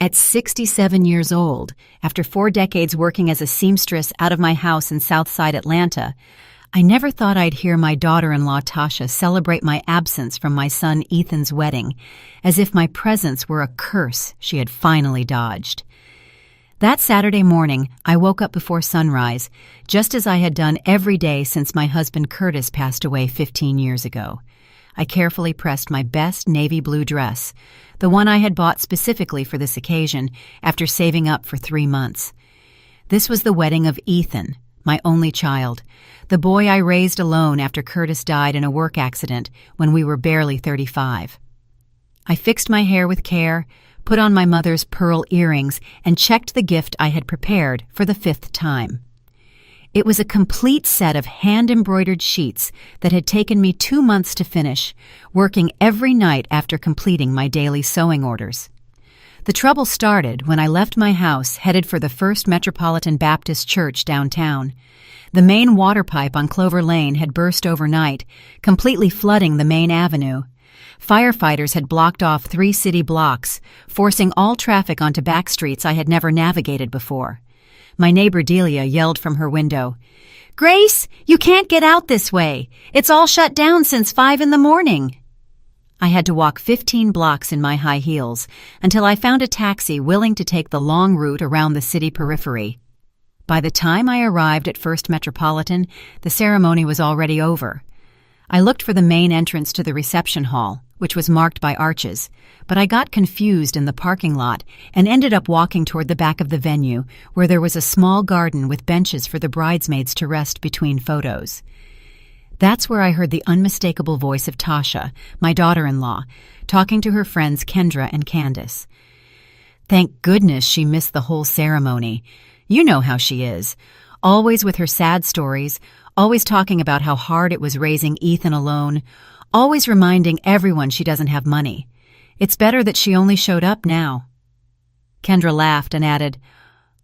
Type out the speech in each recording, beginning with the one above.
At 67 years old, after 4 decades working as a seamstress out of my house in Southside Atlanta, I never thought I'd hear my daughter-in-law Tasha celebrate my absence from my son Ethan's wedding, as if my presence were a curse she had finally dodged. That Saturday morning, I woke up before sunrise, just as I had done every day since my husband Curtis passed away 15 years ago. I carefully pressed my best navy blue dress, the one I had bought specifically for this occasion after saving up for 3 months. This was the wedding of Ethan, my only child, the boy I raised alone after Curtis died in a work accident when we were barely 35. I fixed my hair with care, put on my mother's pearl earrings, and checked the gift I had prepared for the 5th time. It was a complete set of hand-embroidered sheets that had taken me 2 months to finish, working every night after completing my daily sewing orders. The trouble started when I left my house headed for the First Metropolitan Baptist Church downtown. The main water pipe on Clover Lane had burst overnight, completely flooding the main avenue. Firefighters had blocked off 3 city blocks, forcing all traffic onto back streets I had never navigated before. My neighbor Delia yelled from her window, "Grace, you can't get out this way. It's all shut down since 5 in the morning." I had to walk 15 blocks in my high heels until I found a taxi willing to take the long route around the city periphery. By the time I arrived at First Metropolitan, the ceremony was already over. I looked for the main entrance to the reception hall, which was marked by arches, but I got confused in the parking lot and ended up walking toward the back of the venue, where there was a small garden with benches for the bridesmaids to rest between photos. That's where I heard the unmistakable voice of Tasha, my daughter-in-law, talking to her friends Kendra and Candace. Thank goodness she missed the whole ceremony. You know how she is, always with her sad stories, always talking about how hard it was raising Ethan alone, always reminding everyone she doesn't have money. It's better that she only showed up now. Kendra laughed and added,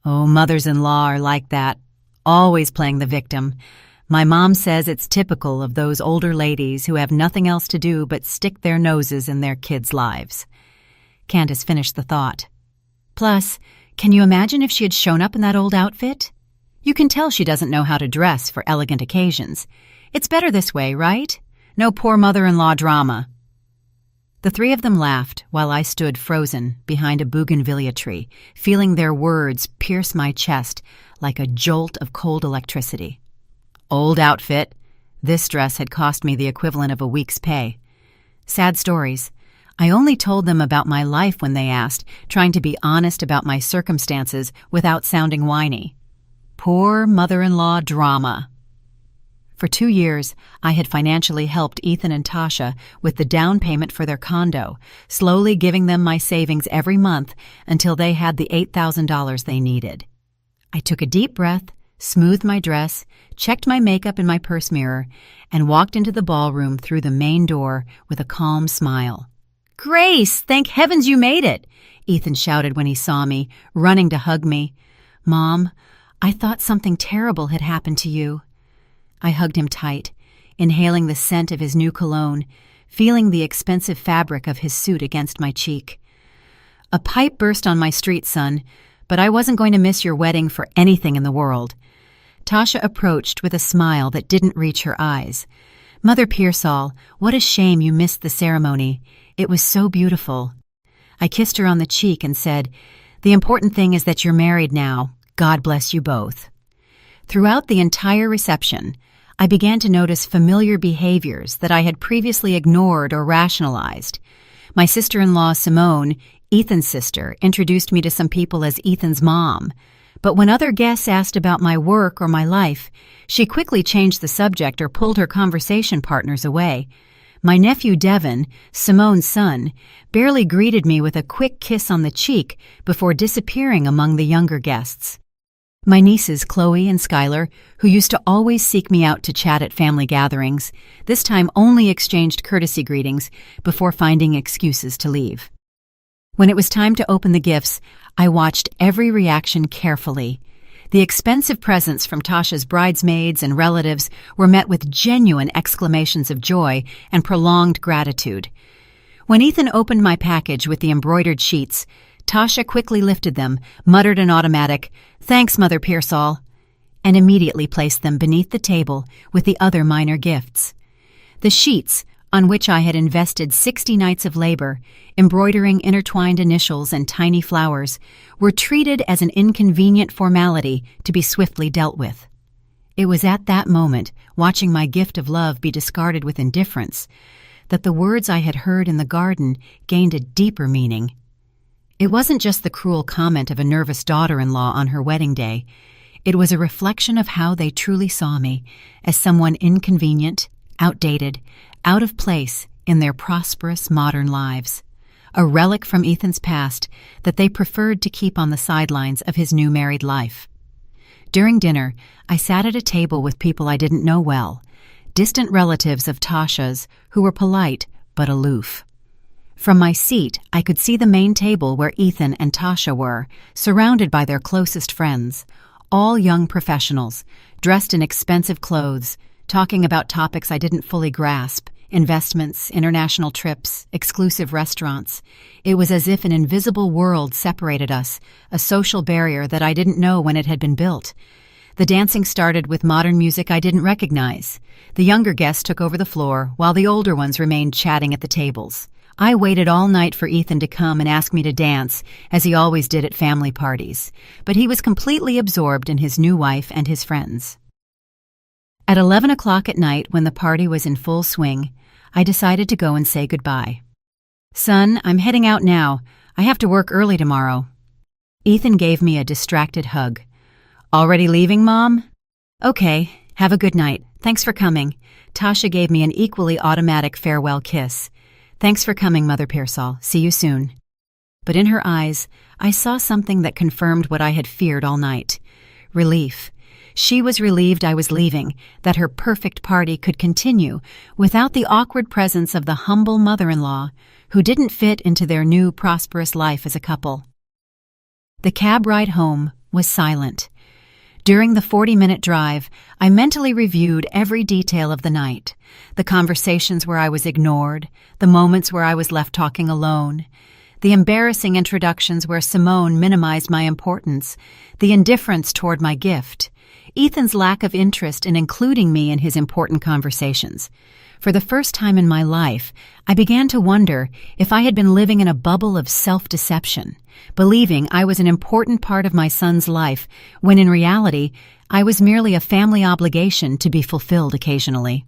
"Oh, mothers-in-law are like that, always playing the victim. My mom says it's typical of those older ladies who have nothing else to do but stick their noses in their kids' lives." Candace finished the thought. Plus, can you imagine if she had shown up in that old outfit? You can tell she doesn't know how to dress for elegant occasions. It's better this way, right? No poor mother-in-law drama. The 3 of them laughed while I stood frozen behind a bougainvillea tree, feeling their words pierce my chest like a jolt of cold electricity. Old outfit. This dress had cost me the equivalent of a week's pay. Sad stories. I only told them about my life when they asked, trying to be honest about my circumstances without sounding whiny. Poor mother-in-law drama. For 2 years, I had financially helped Ethan and Tasha with the down payment for their condo, slowly giving them my savings every month until they had the $8,000 they needed. I took a deep breath, smoothed my dress, checked my makeup in my purse mirror, and walked into the ballroom through the main door with a calm smile. "Grace, thank heavens you made it!" Ethan shouted when he saw me, running to hug me. "Mom, I thought something terrible had happened to you." I hugged him tight, inhaling the scent of his new cologne, feeling the expensive fabric of his suit against my cheek. "A pipe burst on my street, son, but I wasn't going to miss your wedding for anything in the world." Tasha approached with a smile that didn't reach her eyes. "Mother Pearsall, what a shame you missed the ceremony. It was so beautiful." I kissed her on the cheek and said, "The important thing is that you're married now. God bless you both." Throughout the entire reception, I began to notice familiar behaviors that I had previously ignored or rationalized. My sister-in-law, Simone, Ethan's sister, introduced me to some people as Ethan's mom. But when other guests asked about my work or my life, she quickly changed the subject or pulled her conversation partners away. My nephew Devin, Simone's son, barely greeted me with a quick kiss on the cheek before disappearing among the younger guests. My nieces Chloe and Skylar, who used to always seek me out to chat at family gatherings, this time only exchanged courtesy greetings before finding excuses to leave. When it was time to open the gifts, I watched every reaction carefully. The expensive presents from Tasha's bridesmaids and relatives were met with genuine exclamations of joy and prolonged gratitude. When Ethan opened my package with the embroidered sheets, Tasha quickly lifted them, muttered an automatic, "Thanks, Mother Pearsall," and immediately placed them beneath the table with the other minor gifts. The sheets, on which I had invested 60 nights of labor, embroidering intertwined initials and tiny flowers, were treated as an inconvenient formality to be swiftly dealt with. It was at that moment, watching my gift of love be discarded with indifference, that the words I had heard in the garden gained a deeper meaning. It wasn't just the cruel comment of a nervous daughter-in-law on her wedding day. It was a reflection of how they truly saw me, as someone inconvenient, outdated, out of place in their prosperous modern lives, a relic from Ethan's past that they preferred to keep on the sidelines of his new married life. During dinner, I sat at a table with people I didn't know well, distant relatives of Tasha's who were polite but aloof. From my seat, I could see the main table where Ethan and Tasha were, surrounded by their closest friends, all young professionals, dressed in expensive clothes, talking about topics I didn't fully grasp: investments, international trips, exclusive restaurants. It was as if an invisible world separated us, a social barrier that I didn't know when it had been built. The dancing started with modern music I didn't recognize. The younger guests took over the floor, while the older ones remained chatting at the tables. I waited all night for Ethan to come and ask me to dance, as he always did at family parties, but he was completely absorbed in his new wife and his friends. At 11 o'clock at night, when the party was in full swing, I decided to go and say goodbye. "Son, I'm heading out now. I have to work early tomorrow." Ethan gave me a distracted hug. "Already leaving, Mom?" "Okay, have a good night. Thanks for coming." Tasha gave me an equally automatic farewell kiss. "Thanks for coming, Mother Pearsall. See you soon." But in her eyes, I saw something that confirmed what I had feared all night: relief. She was relieved I was leaving, that her perfect party could continue without the awkward presence of the humble mother-in-law who didn't fit into their new prosperous life as a couple. The cab ride home was silent. During the 40-minute drive, I mentally reviewed every detail of the night: the conversations where I was ignored, the moments where I was left talking alone, the embarrassing introductions where Simone minimized my importance, the indifference toward my gift, Ethan's lack of interest in including me in his important conversations. For the first time in my life, I began to wonder if I had been living in a bubble of self-deception, believing I was an important part of my son's life, when in reality, I was merely a family obligation to be fulfilled occasionally.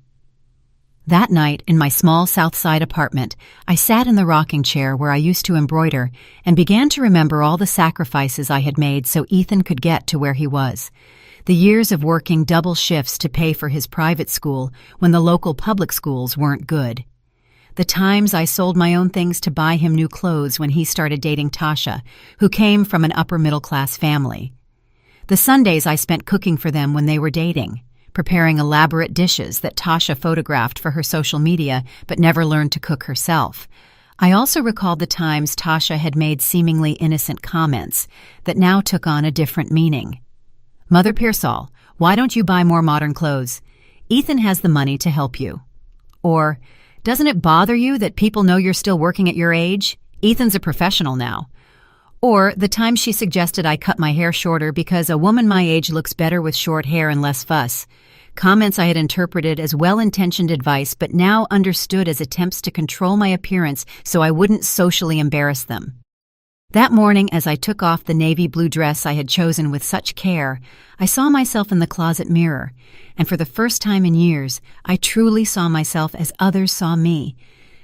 That night, in my small South Side apartment, I sat in the rocking chair where I used to embroider and began to remember all the sacrifices I had made so Ethan could get to where he was. The years of working double shifts to pay for his private school when the local public schools weren't good. The times I sold my own things to buy him new clothes when he started dating Tasha, who came from an upper-middle-class family. The Sundays I spent cooking for them when they were dating, preparing elaborate dishes that Tasha photographed for her social media but never learned to cook herself. I also recalled the times Tasha had made seemingly innocent comments that now took on a different meaning. "Mother Pearsall, why don't you buy more modern clothes? Ethan has the money to help you." Or, "Doesn't it bother you that people know you're still working at your age? Ethan's a professional now." Or the time she suggested I cut my hair shorter because a woman my age looks better with short hair and less fuss. Comments I had interpreted as well-intentioned advice but now understood as attempts to control my appearance so I wouldn't socially embarrass them. That morning, as I took off the navy blue dress I had chosen with such care, I saw myself in the closet mirror, and for the first time in years, I truly saw myself as others saw me.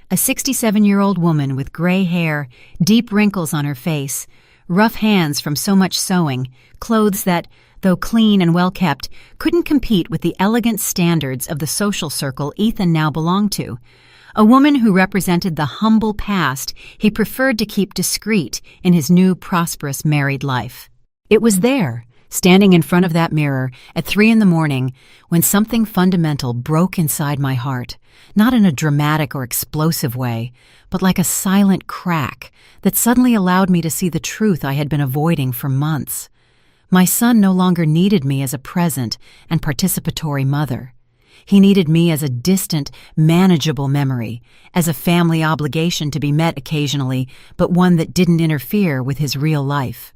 A 67-year-old woman with gray hair, deep wrinkles on her face, rough hands from so much sewing, clothes that, though clean and well-kept, couldn't compete with the elegant standards of the social circle Ethan now belonged to. A woman who represented the humble past he preferred to keep discreet in his new prosperous married life. It was there, standing in front of that mirror at 3 a.m, when something fundamental broke inside my heart, not in a dramatic or explosive way, but like a silent crack that suddenly allowed me to see the truth I had been avoiding for months. My son no longer needed me as a present and participatory mother. He needed me as a distant, manageable memory, as a family obligation to be met occasionally, but one that didn't interfere with his real life.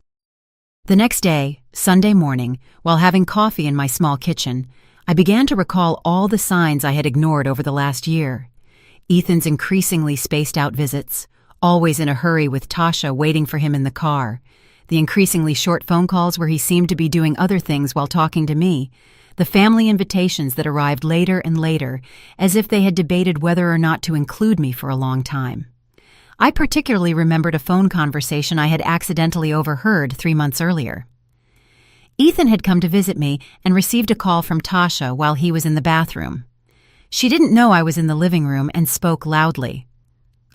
The next day, Sunday morning, while having coffee in my small kitchen, I began to recall all the signs I had ignored over the last year. Ethan's increasingly spaced-out visits, always in a hurry with Tasha waiting for him in the car, the increasingly short phone calls where he seemed to be doing other things while talking to me, the family invitations that arrived later and later, as if they had debated whether or not to include me for a long time. I particularly remembered a phone conversation I had accidentally overheard 3 months earlier. Ethan had come to visit me and received a call from Tasha while he was in the bathroom. She didn't know I was in the living room and spoke loudly.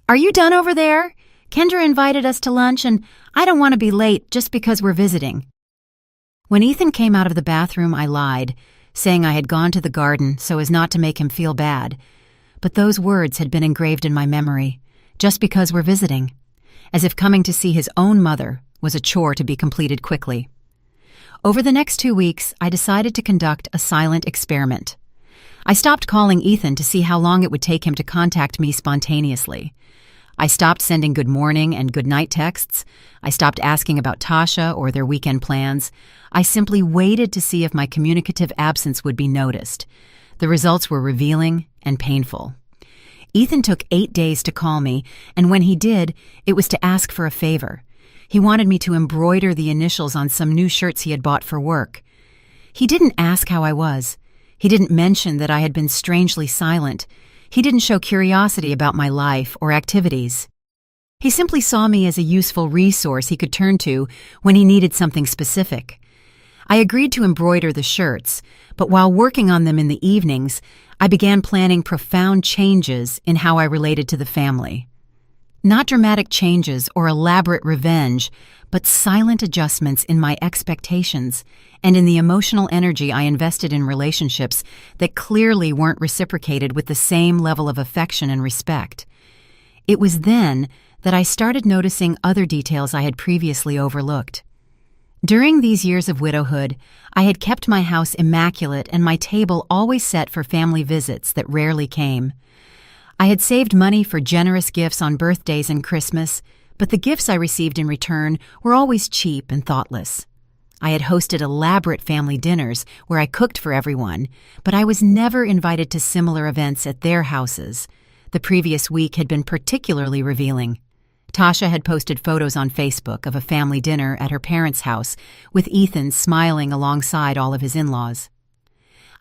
"Are you done over there? Kendra invited us to lunch and I don't want to be late just because we're visiting." When Ethan came out of the bathroom, I lied, saying I had gone to the garden so as not to make him feel bad. But those words had been engraved in my memory. Just because we're visiting, as if coming to see his own mother was a chore to be completed quickly. Over the next 2 weeks, I decided to conduct a silent experiment. I stopped calling Ethan to see how long it would take him to contact me spontaneously. I stopped sending good morning and good night texts. I stopped asking about Tasha or their weekend plans. I simply waited to see if my communicative absence would be noticed. The results were revealing and painful. Ethan took 8 days to call me, and when he did, it was to ask for a favor. He wanted me to embroider the initials on some new shirts he had bought for work. He didn't ask how I was. He didn't mention that I had been strangely silent. He didn't show curiosity about my life or activities. He simply saw me as a useful resource he could turn to when he needed something specific. I agreed to embroider the shirts, but while working on them in the evenings, I began planning profound changes in how I related to the family. Not dramatic changes or elaborate revenge, but silent adjustments in my expectations and in the emotional energy I invested in relationships that clearly weren't reciprocated with the same level of affection and respect. It was then that I started noticing other details I had previously overlooked. During these years of widowhood, I had kept my house immaculate and my table always set for family visits that rarely came. I had saved money for generous gifts on birthdays and Christmas, but the gifts I received in return were always cheap and thoughtless. I had hosted elaborate family dinners where I cooked for everyone, but I was never invited to similar events at their houses. The previous week had been particularly revealing. Tasha had posted photos on Facebook of a family dinner at her parents' house, with Ethan smiling alongside all of his in-laws.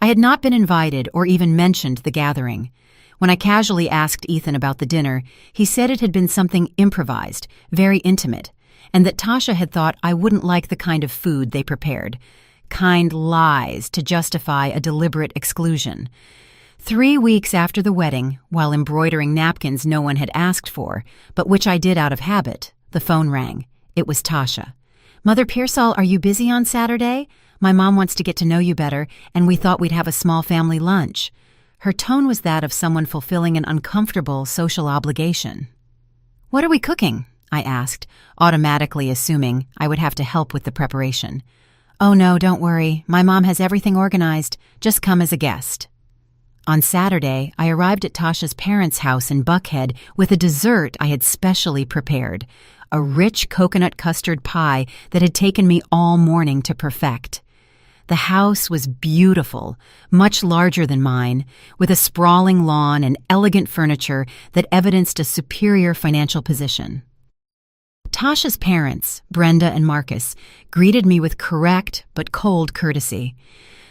I had not been invited or even mentioned the gathering. When I casually asked Ethan about the dinner, he said it had been something improvised, very intimate, and that Tasha had thought I wouldn't like the kind of food they prepared. Kind lies to justify a deliberate exclusion. 3 weeks after the wedding, while embroidering napkins no one had asked for, but which I did out of habit, the phone rang. It was Tasha. "Mother Pearsall, are you busy on Saturday? My mom wants to get to know you better, and we thought we'd have a small family lunch." Her tone was that of someone fulfilling an uncomfortable social obligation. "What are we cooking?" I asked, automatically assuming I would have to help with the preparation. "Oh no, don't worry. My mom has everything organized. Just come as a guest." On Saturday, I arrived at Tasha's parents' house in Buckhead with a dessert I had specially prepared, a rich coconut custard pie that had taken me all morning to perfect. The house was beautiful, much larger than mine, with a sprawling lawn and elegant furniture that evidenced a superior financial position. Tasha's parents, Brenda and Marcus, greeted me with correct but cold courtesy.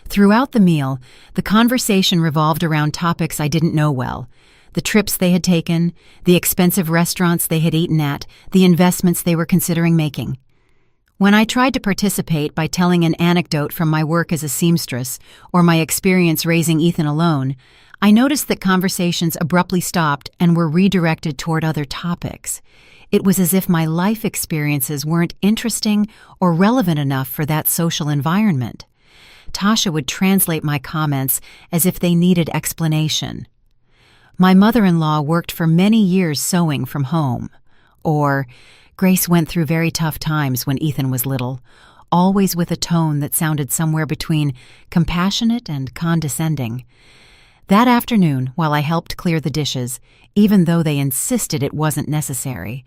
Throughout the meal, the conversation revolved around topics I didn't know well: the trips they had taken, the expensive restaurants they had eaten at, the investments they were considering making. When I tried to participate by telling an anecdote from my work as a seamstress or my experience raising Ethan alone, I noticed that conversations abruptly stopped and were redirected toward other topics. It was as if my life experiences weren't interesting or relevant enough for that social environment. Tasha would translate my comments as if they needed explanation. "My mother-in-law worked for many years sewing from home," or "Grace went through very tough times when Ethan was little," always with a tone that sounded somewhere between compassionate and condescending. That afternoon, while I helped clear the dishes, even though they insisted it wasn't necessary,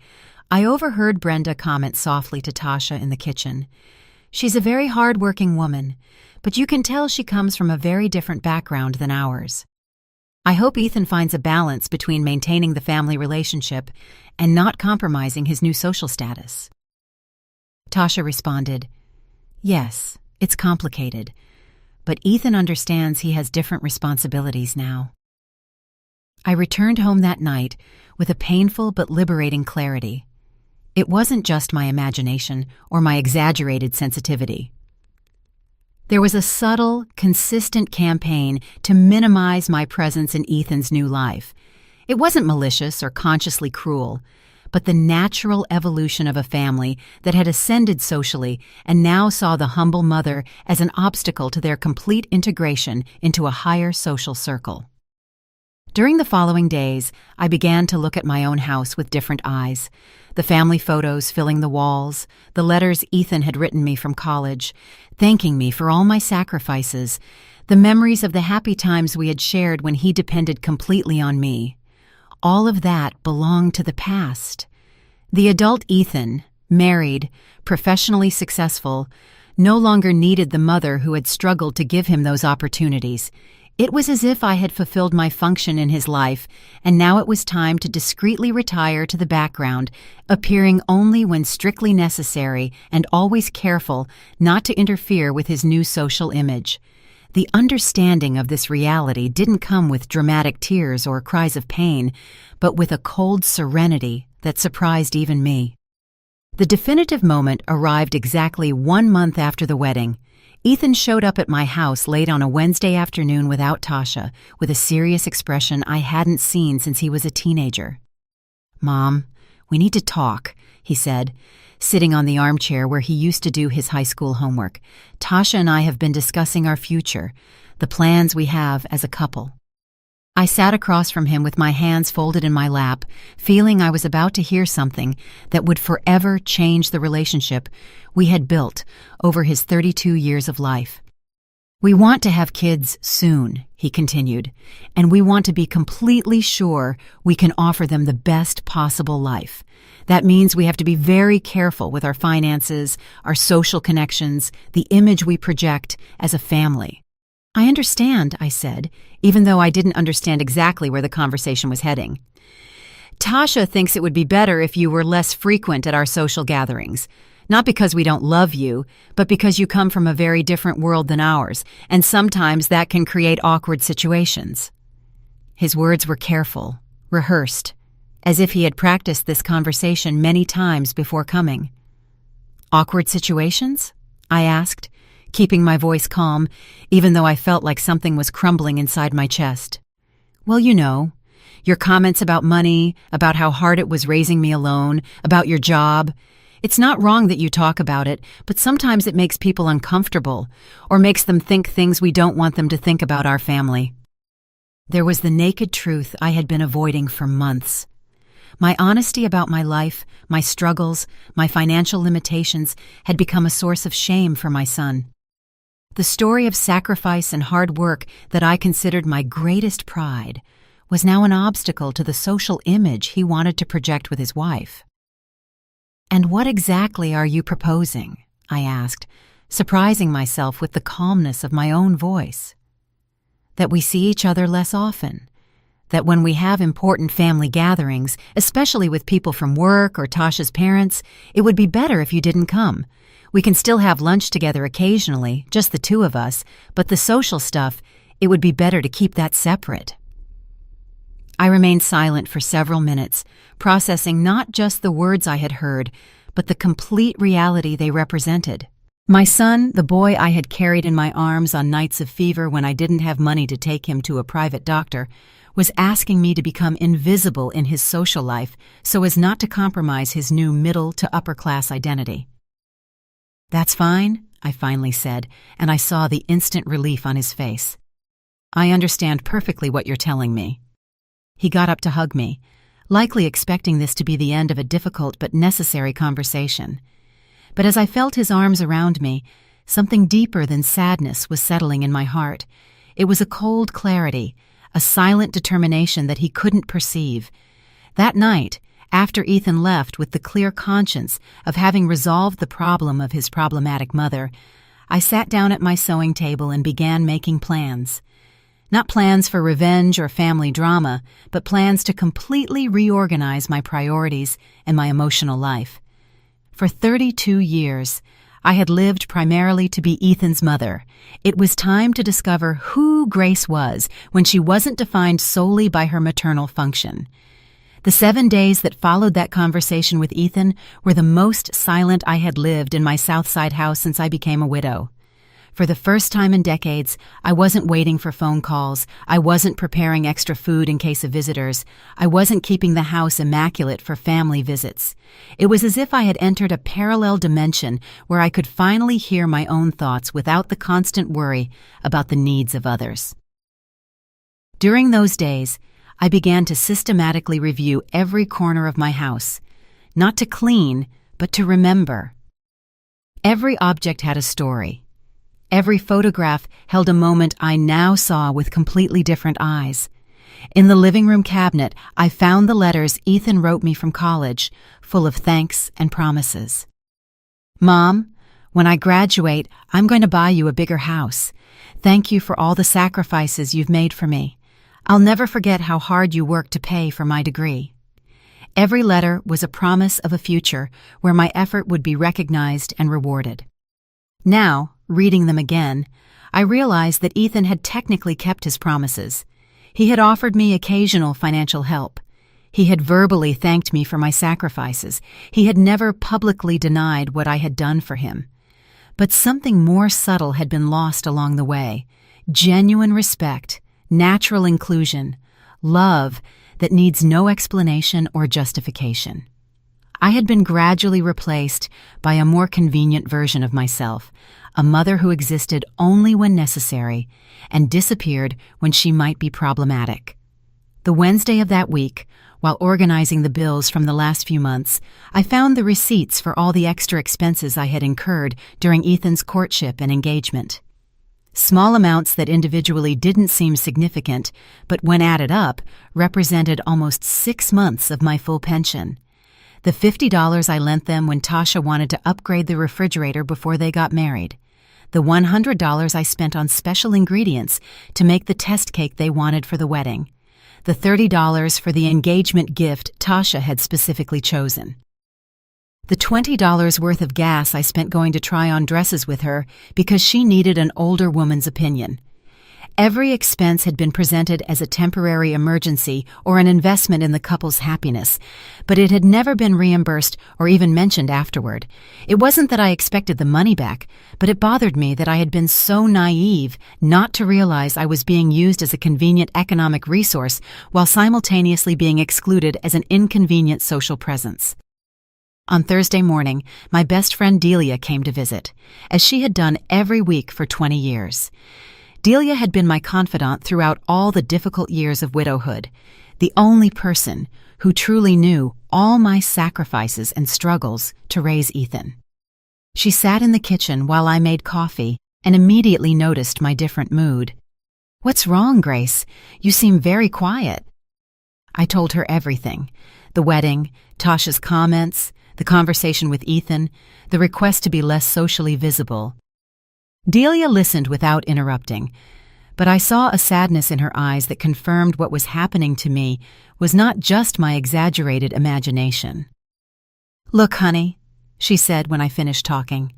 I overheard Brenda comment softly to Tasha in the kitchen. "She's a very hard-working woman, but you can tell she comes from a very different background than ours. I hope Ethan finds a balance between maintaining the family relationship and not compromising his new social status." Tasha responded, "Yes, it's complicated, but Ethan understands he has different responsibilities now." I returned home that night with a painful but liberating clarity. It wasn't just my imagination or my exaggerated sensitivity. There was a subtle, consistent campaign to minimize my presence in Ethan's new life. It wasn't malicious or consciously cruel, but the natural evolution of a family that had ascended socially and now saw the humble mother as an obstacle to their complete integration into a higher social circle. During the following days, I began to look at my own house with different eyes. The family photos filling the walls, the letters Ethan had written me from college, thanking me for all my sacrifices, the memories of the happy times we had shared when he depended completely on me. All of that belonged to the past. The adult Ethan, married, professionally successful, no longer needed the mother who had struggled to give him those opportunities. It was as if I had fulfilled my function in his life, and now it was time to discreetly retire to the background, appearing only when strictly necessary and always careful not to interfere with his new social image. The understanding of this reality didn't come with dramatic tears or cries of pain, but with a cold serenity that surprised even me. The definitive moment arrived exactly 1 month after the wedding. Ethan showed up at my house late on a Wednesday afternoon without Tasha, with a serious expression I hadn't seen since he was a teenager. "Mom, we need to talk," he said, sitting on the armchair where he used to do his high school homework. "Tasha and I have been discussing our future, the plans we have as a couple." I sat across from him with my hands folded in my lap, feeling I was about to hear something that would forever change the relationship we had built over his 32 years of life. "We want to have kids soon," he continued, "and we want to be completely sure we can offer them the best possible life. That means we have to be very careful with our finances, our social connections, the image we project as a family." "I understand," I said, even though I didn't understand exactly where the conversation was heading. "Tasha thinks it would be better if you were less frequent at our social gatherings. Not because we don't love you, but because you come from a very different world than ours, and sometimes that can create awkward situations." His words were careful, rehearsed, as if he had practiced this conversation many times before coming. "Awkward situations?" I asked, keeping my voice calm, even though I felt like something was crumbling inside my chest. "Well, you know, your comments about money, about how hard it was raising me alone, about your job. It's not wrong that you talk about it, but sometimes it makes people uncomfortable, or makes them think things we don't want them to think about our family." There was the naked truth I had been avoiding for months. My honesty about my life, my struggles, my financial limitations had become a source of shame for my son. The story of sacrifice and hard work that I considered my greatest pride was now an obstacle to the social image he wanted to project with his wife. "And what exactly are you proposing?" I asked, surprising myself with the calmness of my own voice. "That we see each other less often. That when we have important family gatherings, especially with people from work or Tasha's parents, it would be better if you didn't come. We can still have lunch together occasionally, just the two of us, but the social stuff, it would be better to keep that separate." I remained silent for several minutes, processing not just the words I had heard, but the complete reality they represented. My son, the boy I had carried in my arms on nights of fever when I didn't have money to take him to a private doctor, was asking me to become invisible in his social life so as not to compromise his new middle to upper class identity. "That's fine," I finally said, and I saw the instant relief on his face. "I understand perfectly what you're telling me." He got up to hug me, likely expecting this to be the end of a difficult but necessary conversation. But as I felt his arms around me, something deeper than sadness was settling in my heart. It was a cold clarity, a silent determination that he couldn't perceive. That night, after Ethan left with the clear conscience of having resolved the problem of his problematic mother, I sat down at my sewing table and began making plans. Not plans for revenge or family drama, but plans to completely reorganize my priorities and my emotional life. For 32 years, I had lived primarily to be Ethan's mother. It was time to discover who Grace was when she wasn't defined solely by her maternal function. The 7 days that followed that conversation with Ethan were the most silent I had lived in my Southside house since I became a widow. For the first time in decades, I wasn't waiting for phone calls. I wasn't preparing extra food in case of visitors. I wasn't keeping the house immaculate for family visits. It was as if I had entered a parallel dimension where I could finally hear my own thoughts without the constant worry about the needs of others. During those days, I began to systematically review every corner of my house, not to clean, but to remember. Every object had a story. Every photograph held a moment I now saw with completely different eyes. In the living room cabinet, I found the letters Ethan wrote me from college, full of thanks and promises. "Mom, when I graduate, I'm going to buy you a bigger house. Thank you for all the sacrifices you've made for me. I'll never forget how hard you worked to pay for my degree." Every letter was a promise of a future where my effort would be recognized and rewarded. Now, reading them again, I realized that Ethan had technically kept his promises. He had offered me occasional financial help. He had verbally thanked me for my sacrifices. He had never publicly denied what I had done for him. But something more subtle had been lost along the way: genuine respect, natural inclusion, love that needs no explanation or justification. I had been gradually replaced by a more convenient version of myself, a mother who existed only when necessary and disappeared when she might be problematic. The Wednesday of that week, while organizing the bills from the last few months, I found the receipts for all the extra expenses I had incurred during Ethan's courtship and engagement. Small amounts that individually didn't seem significant, but when added up, represented almost 6 months of my full pension. The $50 I lent them when Tasha wanted to upgrade the refrigerator before they got married. The $100 I spent on special ingredients to make the test cake they wanted for the wedding. The $30 for the engagement gift Tasha had specifically chosen. The $20 worth of gas I spent going to try on dresses with her because she needed an older woman's opinion. Every expense had been presented as a temporary emergency or an investment in the couple's happiness, but it had never been reimbursed or even mentioned afterward. It wasn't that I expected the money back, but it bothered me that I had been so naive not to realize I was being used as a convenient economic resource while simultaneously being excluded as an inconvenient social presence. On Thursday morning, my best friend Delia came to visit, as she had done every week for 20 years. Delia had been my confidant throughout all the difficult years of widowhood, the only person who truly knew all my sacrifices and struggles to raise Ethan. She sat in the kitchen while I made coffee and immediately noticed my different mood. "What's wrong, Grace? You seem very quiet." I told her everything: the wedding, Tasha's comments, the conversation with Ethan, the request to be less socially visible. Delia listened without interrupting, but I saw a sadness in her eyes that confirmed what was happening to me was not just my exaggerated imagination. "Look, honey," she said when I finished talking,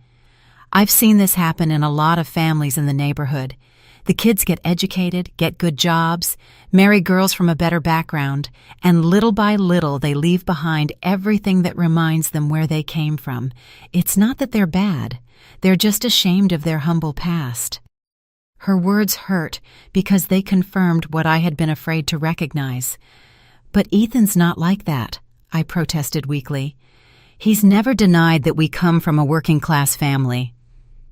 "I've seen this happen in a lot of families in the neighborhood. The kids get educated, get good jobs, marry girls from a better background, and little by little they leave behind everything that reminds them where they came from. It's not that they're bad. They're just ashamed of their humble past." Her words hurt because they confirmed what I had been afraid to recognize. "But Ethan's not like that," I protested weakly. "He's never denied that we come from a working-class family."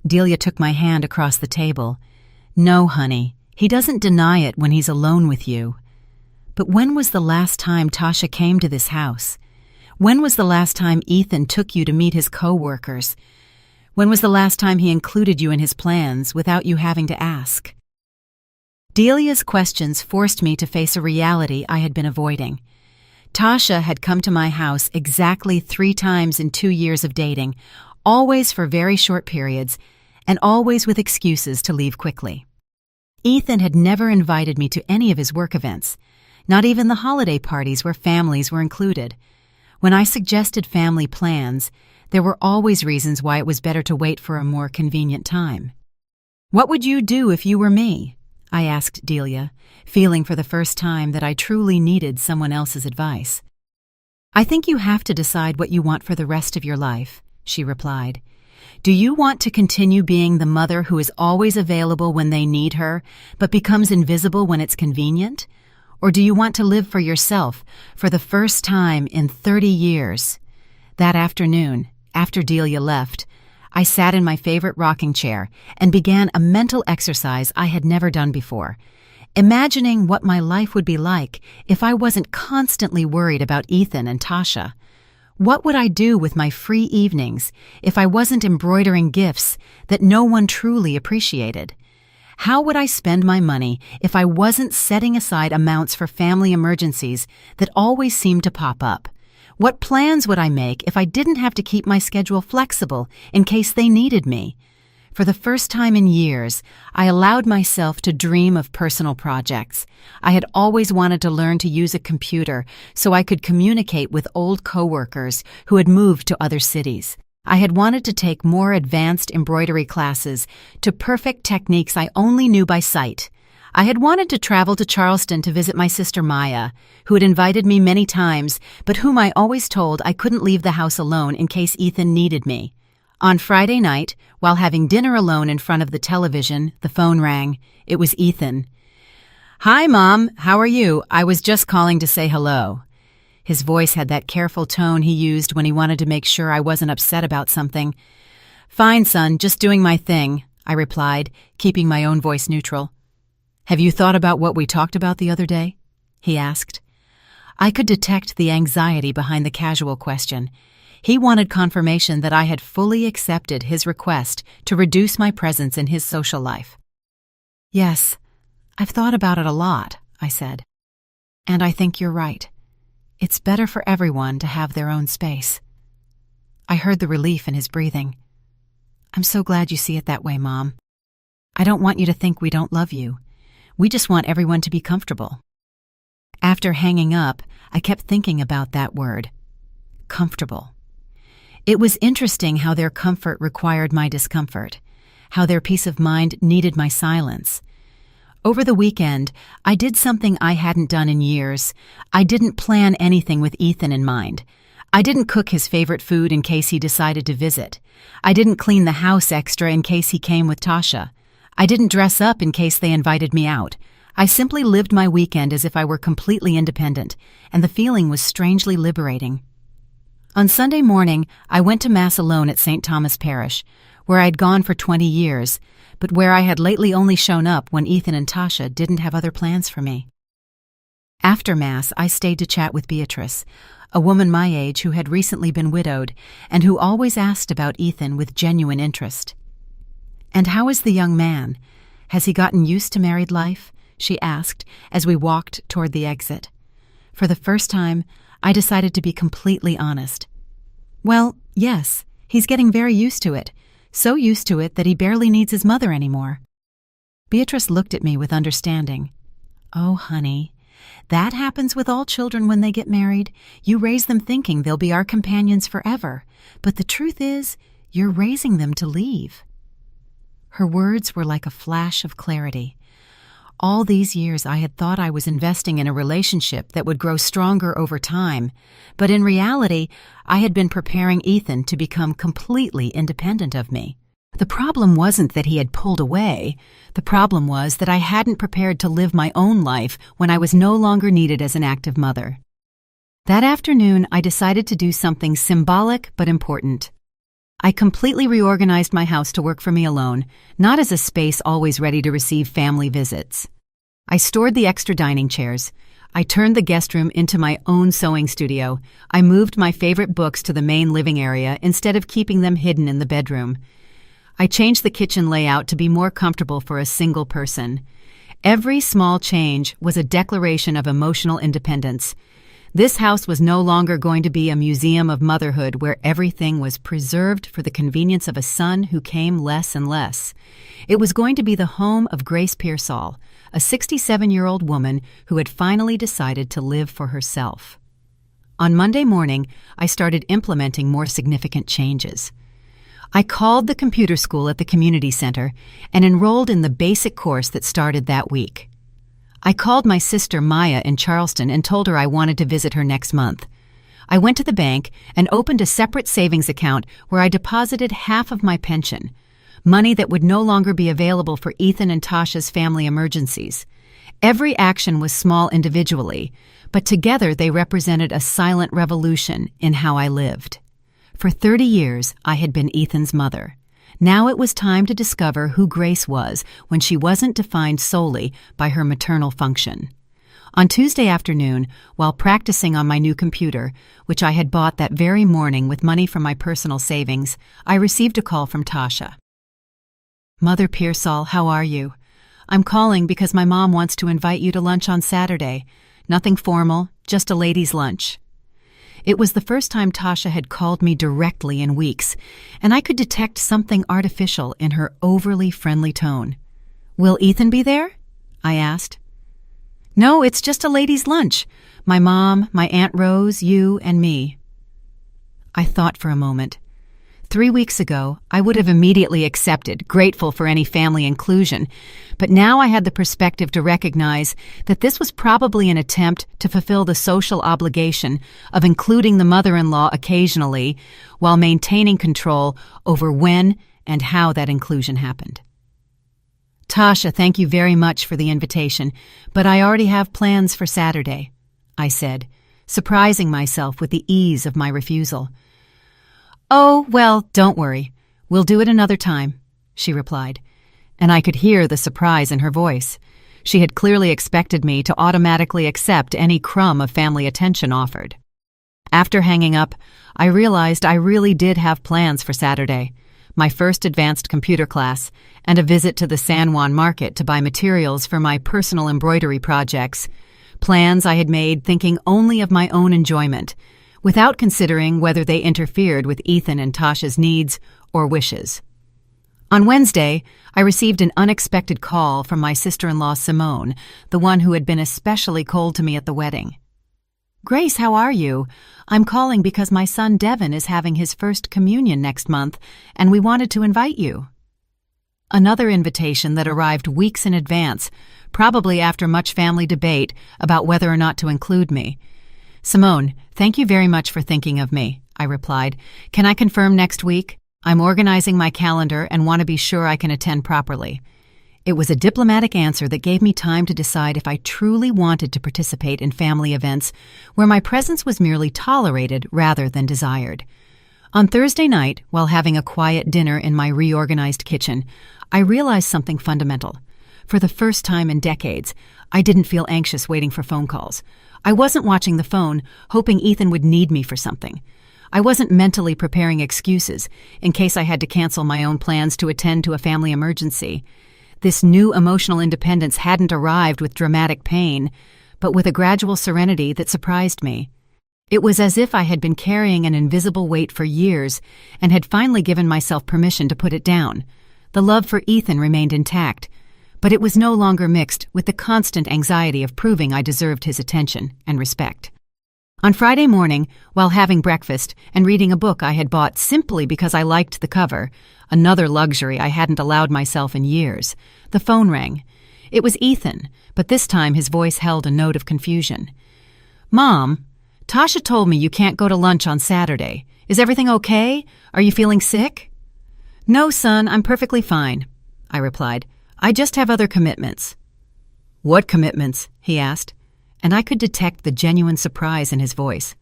Delia took my hand across the table. "No, honey, he doesn't deny it when he's alone with you. But when was the last time Tasha came to this house? When was the last time Ethan took you to meet his co-workers? When was the last time he included you in his plans without you having to ask?" Delia's questions forced me to face a reality I had been avoiding. Tasha had come to my house exactly 3 times in 2 years of dating, always for very short periods, and always with excuses to leave quickly. Ethan had never invited me to any of his work events, not even the holiday parties where families were included. When I suggested family plans, there were always reasons why it was better to wait for a more convenient time. "What would you do if you were me?" I asked Delia, feeling for the first time that I truly needed someone else's advice. "I think you have to decide what you want for the rest of your life," she replied. "Do you want to continue being the mother who is always available when they need her, but becomes invisible when it's convenient? Or do you want to live for yourself for the first time in 30 years? That afternoon, after Delia left, I sat in my favorite rocking chair and began a mental exercise I had never done before, imagining what my life would be like if I wasn't constantly worried about Ethan and Tasha. What would I do with my free evenings if I wasn't embroidering gifts that no one truly appreciated? How would I spend my money if I wasn't setting aside amounts for family emergencies that always seemed to pop up? What plans would I make if I didn't have to keep my schedule flexible in case they needed me? For the first time in years, I allowed myself to dream of personal projects. I had always wanted to learn to use a computer so I could communicate with old coworkers who had moved to other cities. I had wanted to take more advanced embroidery classes to perfect techniques I only knew by sight. I had wanted to travel to Charleston to visit my sister Maya, who had invited me many times, but whom I always told I couldn't leave the house alone in case Ethan needed me. On Friday night, while having dinner alone in front of the television, the phone rang. It was Ethan. "Hi, Mom. How are you? I was just calling to say hello." His voice had that careful tone he used when he wanted to make sure I wasn't upset about something. "Fine, son, just doing my thing," I replied, keeping my own voice neutral. "Have you thought about what we talked about the other day?" he asked. I could detect the anxiety behind the casual question. He wanted confirmation that I had fully accepted his request to reduce my presence in his social life. "Yes, I've thought about it a lot," I said. "And I think you're right. It's better for everyone to have their own space." I heard the relief in his breathing. "I'm so glad you see it that way, Mom. I don't want you to think we don't love you. We just want everyone to be comfortable." After hanging up, I kept thinking about that word, comfortable. It was interesting how their comfort required my discomfort, how their peace of mind needed my silence. Over the weekend, I did something I hadn't done in years. I didn't plan anything with Ethan in mind. I didn't cook his favorite food in case he decided to visit. I didn't clean the house extra in case he came with Tasha. I didn't dress up in case they invited me out. I simply lived my weekend as if I were completely independent, and the feeling was strangely liberating. On Sunday morning, I went to Mass alone at St. Thomas Parish, where I'd gone for 20 years, but where I had lately only shown up when Ethan and Tasha didn't have other plans for me. After Mass, I stayed to chat with Beatrice, a woman my age who had recently been widowed and who always asked about Ethan with genuine interest. "And how is the young man? Has he gotten used to married life?" she asked as we walked toward the exit. For the first time, I decided to be completely honest. "Well, yes, he's getting very used to it, so used to it that he barely needs his mother anymore." Beatrice looked at me with understanding. "Oh, honey, that happens with all children when they get married. You raise them thinking they'll be our companions forever, but the truth is, you're raising them to leave." Her words were like a flash of clarity. All these years I had thought I was investing in a relationship that would grow stronger over time, but in reality, I had been preparing Ethan to become completely independent of me. The problem wasn't that he had pulled away. The problem was that I hadn't prepared to live my own life when I was no longer needed as an active mother. That afternoon, I decided to do something symbolic but important. I completely reorganized my house to work for me alone, not as a space always ready to receive family visits. I stored the extra dining chairs. I turned the guest room into my own sewing studio. I moved my favorite books to the main living area instead of keeping them hidden in the bedroom. I changed the kitchen layout to be more comfortable for a single person. Every small change was a declaration of emotional independence. This house was no longer going to be a museum of motherhood where everything was preserved for the convenience of a son who came less and less. It was going to be the home of Grace Pearsall, a 67-year-old woman who had finally decided to live for herself. On Monday morning, I started implementing more significant changes. I called the computer school at the community center and enrolled in the basic course that started that week. I called my sister Maya in Charleston and told her I wanted to visit her next month. I went to the bank and opened a separate savings account where I deposited half of my pension, money that would no longer be available for Ethan and Tasha's family emergencies. Every action was small individually, but together they represented a silent revolution in how I lived. For 30 years, I had been Ethan's mother. Now it was time to discover who Grace was when she wasn't defined solely by her maternal function. On Tuesday afternoon, while practicing on my new computer, which I had bought that very morning with money from my personal savings, I received a call from Tasha. "Mother Pearsall, how are you? I'm calling because my mom wants to invite you to lunch on Saturday. Nothing formal, just a ladies' lunch." It was the first time Tasha had called me directly in weeks, and I could detect something artificial in her overly friendly tone. "Will Ethan be there?" I asked. "No, it's just a ladies' lunch. My mom, my Aunt Rose, you, and me." I thought for a moment. 3 weeks ago, I would have immediately accepted, grateful for any family inclusion, but now I had the perspective to recognize that this was probably an attempt to fulfill the social obligation of including the mother-in-law occasionally while maintaining control over when and how that inclusion happened. "Tasha, thank you very much for the invitation, but I already have plans for Saturday," I said, surprising myself with the ease of my refusal. "Oh, well, don't worry. We'll do it another time," she replied, and I could hear the surprise in her voice. She had clearly expected me to automatically accept any crumb of family attention offered. After hanging up, I realized I really did have plans for Saturday, my first advanced computer class, and a visit to the San Juan market to buy materials for my personal embroidery projects, plans I had made thinking only of my own enjoyment, without considering whether they interfered with Ethan and Tasha's needs or wishes. On Wednesday, I received an unexpected call from my sister-in-law Simone, the one who had been especially cold to me at the wedding. "Grace, how are you? I'm calling because my son Devin is having his first communion next month, and we wanted to invite you." Another invitation that arrived weeks in advance, probably after much family debate about whether or not to include me. "Simone, thank you very much for thinking of me," I replied. "Can I confirm next week? I'm organizing my calendar and want to be sure I can attend properly." It was a diplomatic answer that gave me time to decide if I truly wanted to participate in family events where my presence was merely tolerated rather than desired. On Thursday night, while having a quiet dinner in my reorganized kitchen, I realized something fundamental. For the first time in decades, I didn't feel anxious waiting for phone calls. I wasn't watching the phone, hoping Ethan would need me for something. I wasn't mentally preparing excuses in case I had to cancel my own plans to attend to a family emergency. This new emotional independence hadn't arrived with dramatic pain, but with a gradual serenity that surprised me. It was as if I had been carrying an invisible weight for years and had finally given myself permission to put it down. The love for Ethan remained intact, but it was no longer mixed with the constant anxiety of proving I deserved his attention and respect. On Friday morning, while having breakfast and reading a book I had bought simply because I liked the cover, another luxury I hadn't allowed myself in years, the phone rang. It was Ethan, but this time his voice held a note of confusion. "Mom, Tasha told me you can't go to lunch on Saturday. Is everything okay? Are you feeling sick?" "No, son, I'm perfectly fine," I replied. "I just have other commitments." "What commitments?" he asked, and I could detect the genuine surprise in his voice.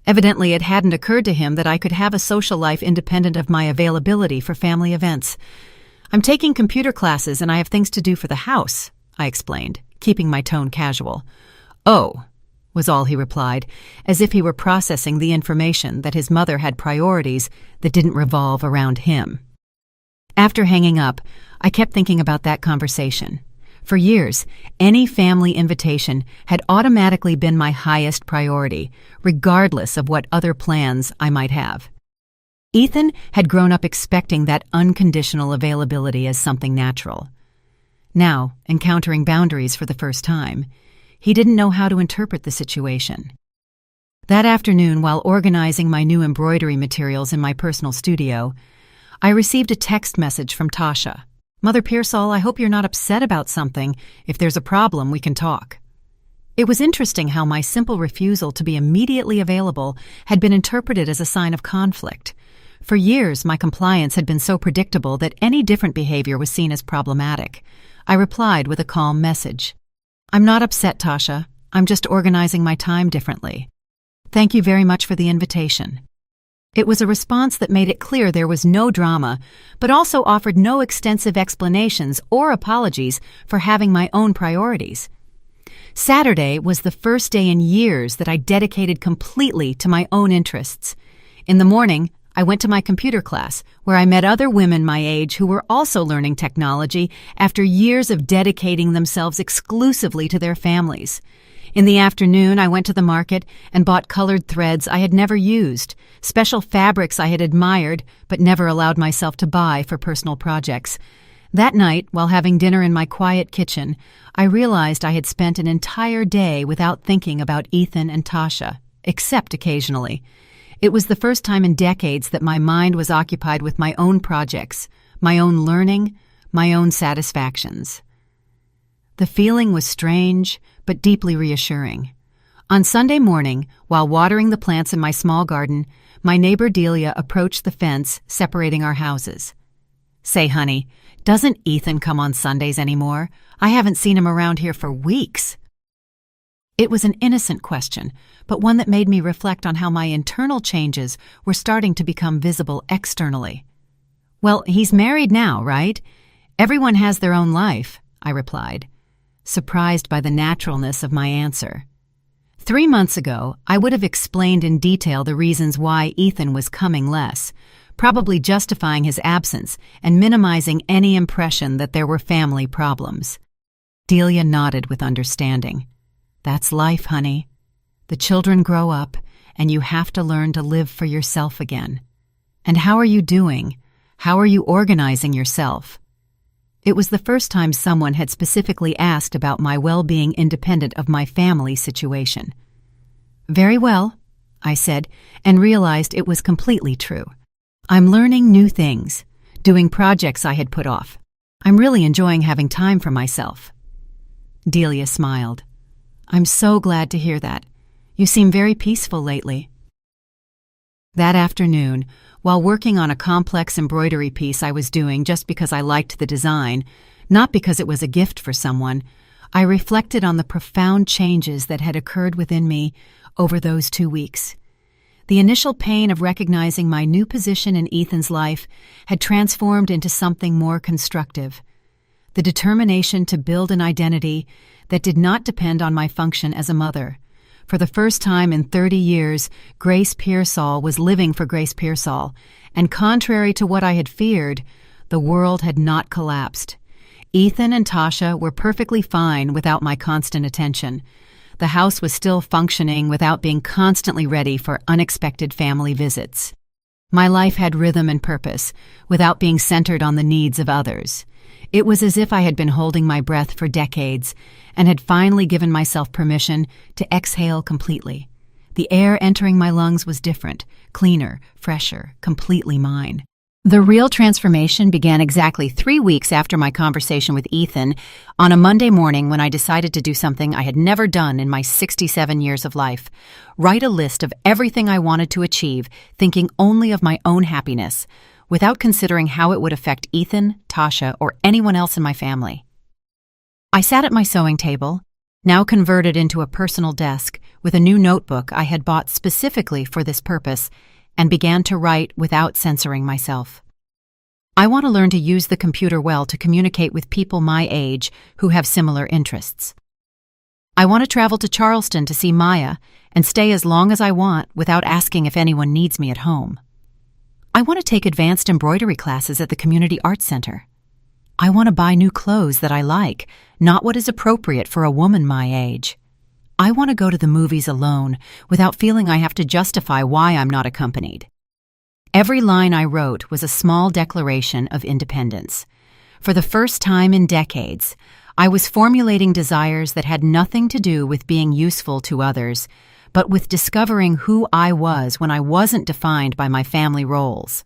Evidently, it hadn't occurred to him that I could have a social life independent of my availability for family events. "I'm taking computer classes and I have things to do for the house," I explained, keeping my tone casual. "Oh," was all he replied, as if he were processing the information that his mother had priorities that didn't revolve around him. After hanging up, I kept thinking about that conversation. For years, any family invitation had automatically been my highest priority, regardless of what other plans I might have. Ethan had grown up expecting that unconditional availability as something natural. Now, encountering boundaries for the first time, he didn't know how to interpret the situation. That afternoon, while organizing my new embroidery materials in my personal studio, I received a text message from Tasha. "Mother Pearsall, I hope you're not upset about something. If there's a problem, we can talk." It was interesting how my simple refusal to be immediately available had been interpreted as a sign of conflict. For years, my compliance had been so predictable that any different behavior was seen as problematic. I replied with a calm message. "I'm not upset, Tasha. I'm just organizing my time differently. Thank you very much for the invitation." It was a response that made it clear there was no drama, but also offered no extensive explanations or apologies for having my own priorities. Saturday was the first day in years that I dedicated completely to my own interests. In the morning, I went to my computer class, where I met other women my age who were also learning technology after years of dedicating themselves exclusively to their families. In the afternoon, I went to the market and bought colored threads I had never used, special fabrics I had admired but never allowed myself to buy for personal projects. That night, while having dinner in my quiet kitchen, I realized I had spent an entire day without thinking about Ethan and Tasha, except occasionally. It was the first time in decades that my mind was occupied with my own projects, my own learning, my own satisfactions. The feeling was strange, but deeply reassuring. On Sunday morning, while watering the plants in my small garden, my neighbor Delia approached the fence separating our houses. "Say, honey, doesn't Ethan come on Sundays anymore? I haven't seen him around here for weeks." It was an innocent question, but one that made me reflect on how my internal changes were starting to become visible externally. "Well, he's married now, right? Everyone has their own life," I replied, surprised by the naturalness of my answer. 3 months ago, I would have explained in detail the reasons why Ethan was coming less, probably justifying his absence and minimizing any impression that there were family problems. Delia nodded with understanding. "That's life, honey. The children grow up, and you have to learn to live for yourself again. And how are you doing? How are you organizing yourself?" It was the first time someone had specifically asked about my well-being independent of my family situation. "Very well," I said, and realized it was completely true. "I'm learning new things, doing projects I had put off. I'm really enjoying having time for myself." Delia smiled. "I'm so glad to hear that. You seem very peaceful lately." That afternoon, while working on a complex embroidery piece I was doing just because I liked the design, not because it was a gift for someone, I reflected on the profound changes that had occurred within me over those 2 weeks. The initial pain of recognizing my new position in Ethan's life had transformed into something more constructive. The determination to build an identity that did not depend on my function as a mother. For the first time in 30 years, Grace Pearsall was living for Grace Pearsall, and contrary to what I had feared, the world had not collapsed. Ethan and Tasha were perfectly fine without my constant attention. The house was still functioning without being constantly ready for unexpected family visits. My life had rhythm and purpose, without being centered on the needs of others. It was as if I had been holding my breath for decades and had finally given myself permission to exhale completely. The air entering my lungs was different, cleaner, fresher, completely mine. The real transformation began exactly 3 weeks after my conversation with Ethan on a Monday morning when I decided to do something I had never done in my 67 years of life: write a list of everything I wanted to achieve, thinking only of my own happiness, without considering how it would affect Ethan, Tasha, or anyone else in my family. I sat at my sewing table, now converted into a personal desk, with a new notebook I had bought specifically for this purpose, and began to write without censoring myself. I want to learn to use the computer well to communicate with people my age who have similar interests. I want to travel to Charleston to see Maya and stay as long as I want without asking if anyone needs me at home. I want to take advanced embroidery classes at the Community Arts Center. I want to buy new clothes that I like, not what is appropriate for a woman my age. I want to go to the movies alone without feeling I have to justify why I'm not accompanied. Every line I wrote was a small declaration of independence. For the first time in decades, I was formulating desires that had nothing to do with being useful to others, but with discovering who I was when I wasn't defined by my family roles.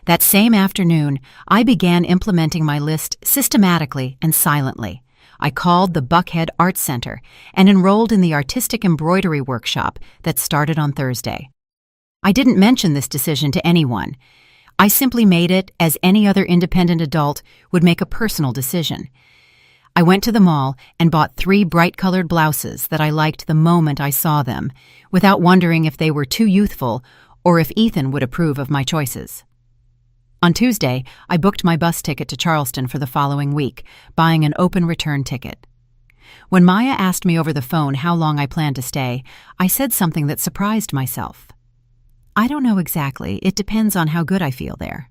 That same afternoon, I began implementing my list systematically and silently. I called the Buckhead Art Center and enrolled in the artistic embroidery workshop that started on Thursday. I didn't mention this decision to anyone. I simply made it as any other independent adult would make a personal decision. I went to the mall and bought 3 bright-colored blouses that I liked the moment I saw them, without wondering if they were too youthful or if Ethan would approve of my choices. On Tuesday, I booked my bus ticket to Charleston for the following week, buying an open return ticket. When Maya asked me over the phone how long I planned to stay, I said something that surprised myself. I don't know exactly. It depends on how good I feel there.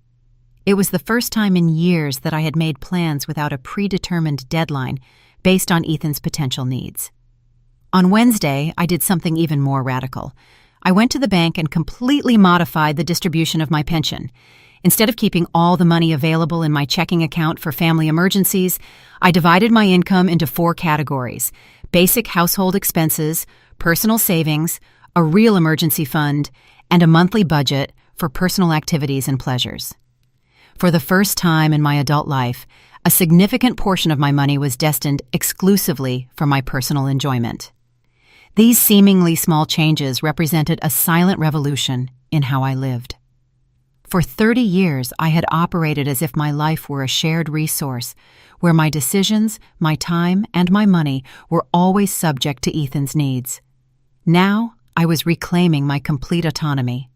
It was the first time in years that I had made plans without a predetermined deadline based on Ethan's potential needs. On Wednesday, I did something even more radical. I went to the bank and completely modified the distribution of my pension. Instead of keeping all the money available in my checking account for family emergencies, I divided my income into 4 categories: basic household expenses, personal savings, a real emergency fund, and a monthly budget for personal activities and pleasures. For the first time in my adult life, a significant portion of my money was destined exclusively for my personal enjoyment. These seemingly small changes represented a silent revolution in how I lived. For 30 years, I had operated as if my life were a shared resource, where my decisions, my time, and my money were always subject to Ethan's needs. Now, I was reclaiming my complete autonomy,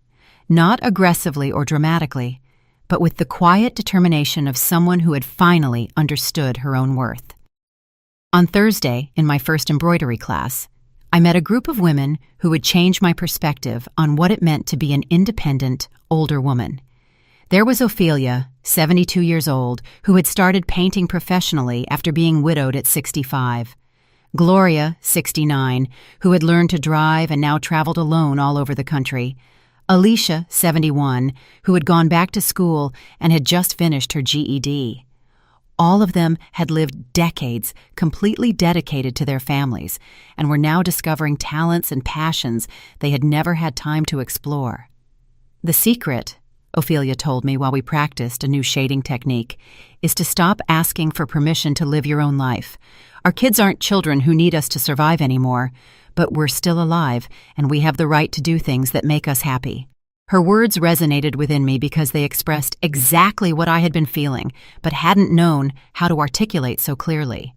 not aggressively or dramatically, but with the quiet determination of someone who had finally understood her own worth. On Thursday, in my first embroidery class, I met a group of women who would change my perspective on what it meant to be an independent, older woman. There was Ophelia, 72 years old, who had started painting professionally after being widowed at 65. Gloria, 69, who had learned to drive and now traveled alone all over the country. Alicia, 71, who had gone back to school and had just finished her GED. All of them had lived decades completely dedicated to their families and were now discovering talents and passions they had never had time to explore. The secret, Ophelia told me while we practiced a new shading technique, is to stop asking for permission to live your own life. Our kids aren't children who need us to survive anymore, but we're still alive and we have the right to do things that make us happy. Her words resonated within me because they expressed exactly what I had been feeling, but hadn't known how to articulate so clearly.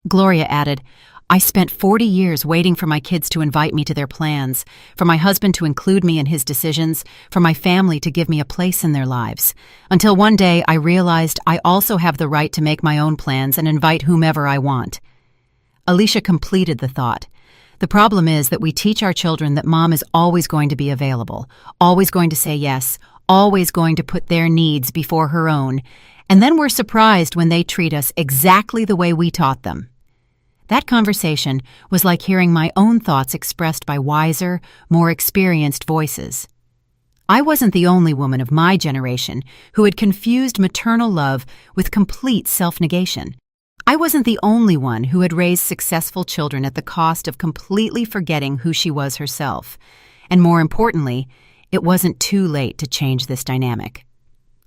Gloria added, I spent 40 years waiting for my kids to invite me to their plans, for my husband to include me in his decisions, for my family to give me a place in their lives, until one day I realized I also have the right to make my own plans and invite whomever I want. Alicia completed the thought. The problem is that we teach our children that mom is always going to be available, always going to say yes, always going to put their needs before her own, and then we're surprised when they treat us exactly the way we taught them. That conversation was like hearing my own thoughts expressed by wiser, more experienced voices. I wasn't the only woman of my generation who had confused maternal love with complete self-negation. I wasn't the only one who had raised successful children at the cost of completely forgetting who she was herself. And more importantly, it wasn't too late to change this dynamic.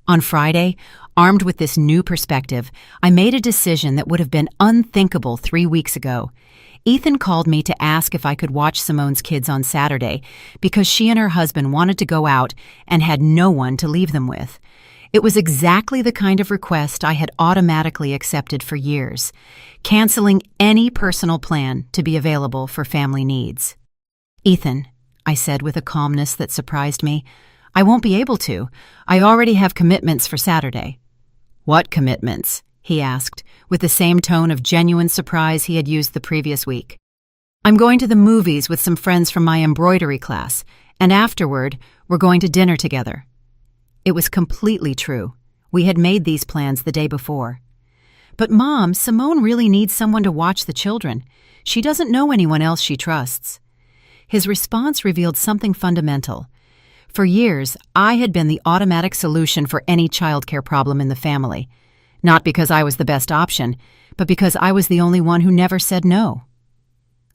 On Friday, armed with this new perspective, I made a decision that would have been unthinkable 3 weeks ago. Ethan called me to ask if I could watch Simone's kids on Saturday because she and her husband wanted to go out and had no one to leave them with. It was exactly the kind of request I had automatically accepted for years, canceling any personal plan to be available for family needs. Ethan, I said with a calmness that surprised me, I won't be able to. I already have commitments for Saturday. What commitments? He asked, with the same tone of genuine surprise he had used the previous week. I'm going to the movies with some friends from my embroidery class, and afterward, we're going to dinner together. It was completely true. We had made these plans the day before. "But Mom, Simone really needs someone to watch the children. She doesn't know anyone else she trusts." His response revealed something fundamental. For years, I had been the automatic solution for any childcare problem in the family. Not because I was the best option, but because I was the only one who never said no.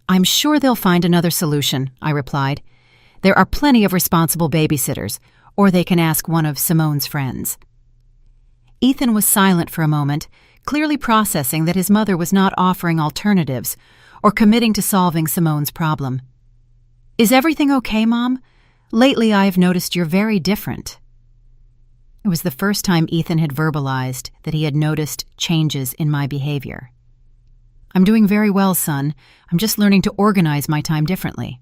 "I'm sure they'll find another solution," I replied. "There are plenty of responsible babysitters, or they can ask one of Simone's friends." Ethan was silent for a moment, clearly processing that his mother was not offering alternatives or committing to solving Simone's problem. "Is everything okay, Mom? Lately I've noticed you're very different." It was the first time Ethan had verbalized that he had noticed changes in my behavior. "I'm doing very well, son. I'm just learning to organize my time differently."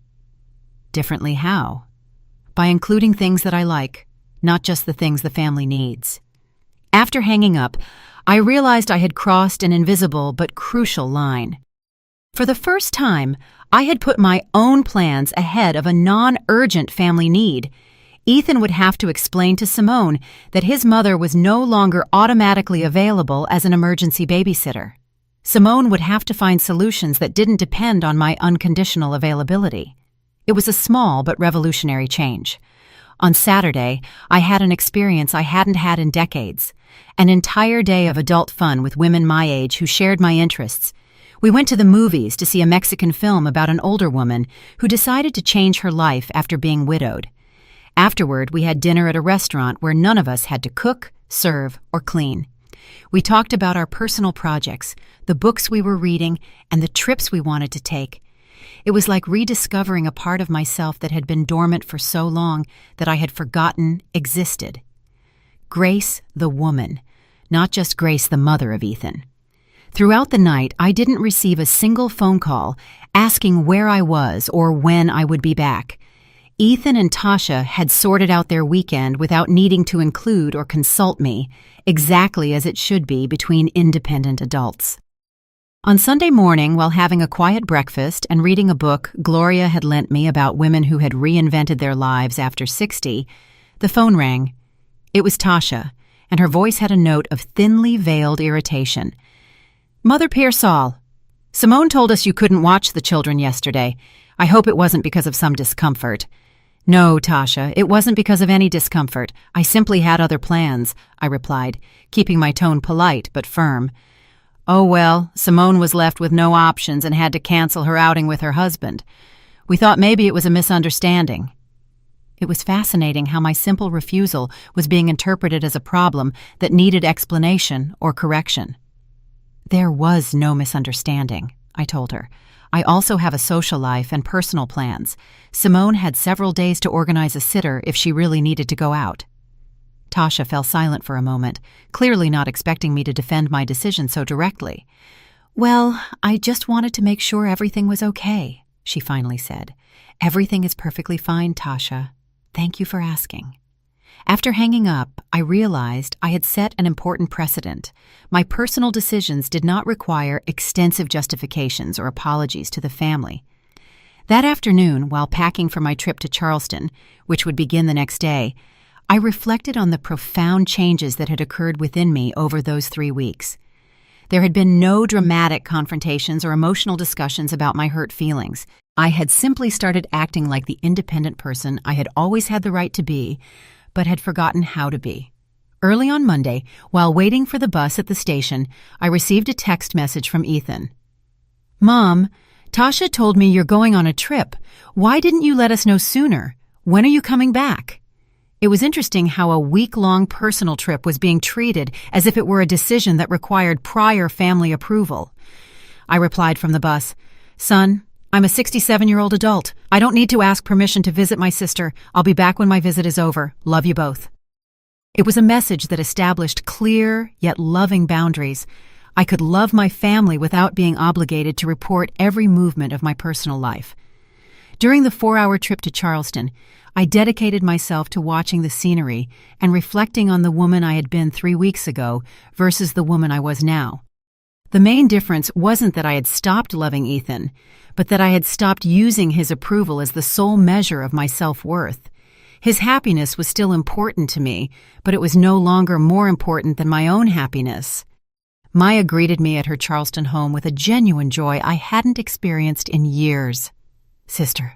"Differently how?" "By including things that I like, not just the things the family needs." After hanging up, I realized I had crossed an invisible but crucial line. For the first time, I had put my own plans ahead of a non-urgent family need. Ethan would have to explain to Simone that his mother was no longer automatically available as an emergency babysitter. Simone would have to find solutions that didn't depend on my unconditional availability. It was a small but revolutionary change. On Saturday, I had an experience I hadn't had in decades. An entire day of adult fun with women my age who shared my interests. We went to the movies to see a Mexican film about an older woman who decided to change her life after being widowed. Afterward, we had dinner at a restaurant where none of us had to cook, serve, or clean. We talked about our personal projects, the books we were reading, and the trips we wanted to take. It was like rediscovering a part of myself that had been dormant for so long that I had forgotten existed. Grace, the woman, not just Grace, the mother of Ethan. Throughout the night, I didn't receive a single phone call asking where I was or when I would be back. Ethan and Tasha had sorted out their weekend without needing to include or consult me, exactly as it should be between independent adults. On Sunday morning, while having a quiet breakfast and reading a book Gloria had lent me about women who had reinvented their lives after 60, the phone rang. It was Tasha, and her voice had a note of thinly veiled irritation. "Mother Pearsall, Simone told us you couldn't watch the children yesterday. I hope it wasn't because of some discomfort." "No, Tasha, it wasn't because of any discomfort. I simply had other plans," I replied, keeping my tone polite but firm. "Oh well, Simone was left with no options and had to cancel her outing with her husband. We thought maybe it was a misunderstanding." It was fascinating how my simple refusal was being interpreted as a problem that needed explanation or correction. "There was no misunderstanding," I told her. "I also have a social life and personal plans. Simone had several days to organize a sitter if she really needed to go out." Tasha fell silent for a moment, clearly not expecting me to defend my decision so directly. "Well, I just wanted to make sure everything was okay," she finally said. "Everything is perfectly fine, Tasha. Thank you for asking." After hanging up, I realized I had set an important precedent. My personal decisions did not require extensive justifications or apologies to the family. That afternoon, while packing for my trip to Charleston, which would begin the next day, I reflected on the profound changes that had occurred within me over those 3 weeks. There had been no dramatic confrontations or emotional discussions about my hurt feelings. I had simply started acting like the independent person I had always had the right to be, but had forgotten how to be. Early on Monday, while waiting for the bus at the station, I received a text message from Ethan. "Mom, Tasha told me you're going on a trip. Why didn't you let us know sooner? When are you coming back?" It was interesting how a week-long personal trip was being treated as if it were a decision that required prior family approval. I replied from the bus, "Son, I'm a 67-year-old adult. I don't need to ask permission to visit my sister. I'll be back when my visit is over. Love you both." It was a message that established clear yet loving boundaries. I could love my family without being obligated to report every movement of my personal life. During the 4-hour trip to Charleston, I dedicated myself to watching the scenery and reflecting on the woman I had been 3 weeks ago versus the woman I was now. The main difference wasn't that I had stopped loving Ethan, but that I had stopped using his approval as the sole measure of my self-worth. His happiness was still important to me, but it was no longer more important than my own happiness. Maya greeted me at her Charleston home with a genuine joy I hadn't experienced in years. "Sister,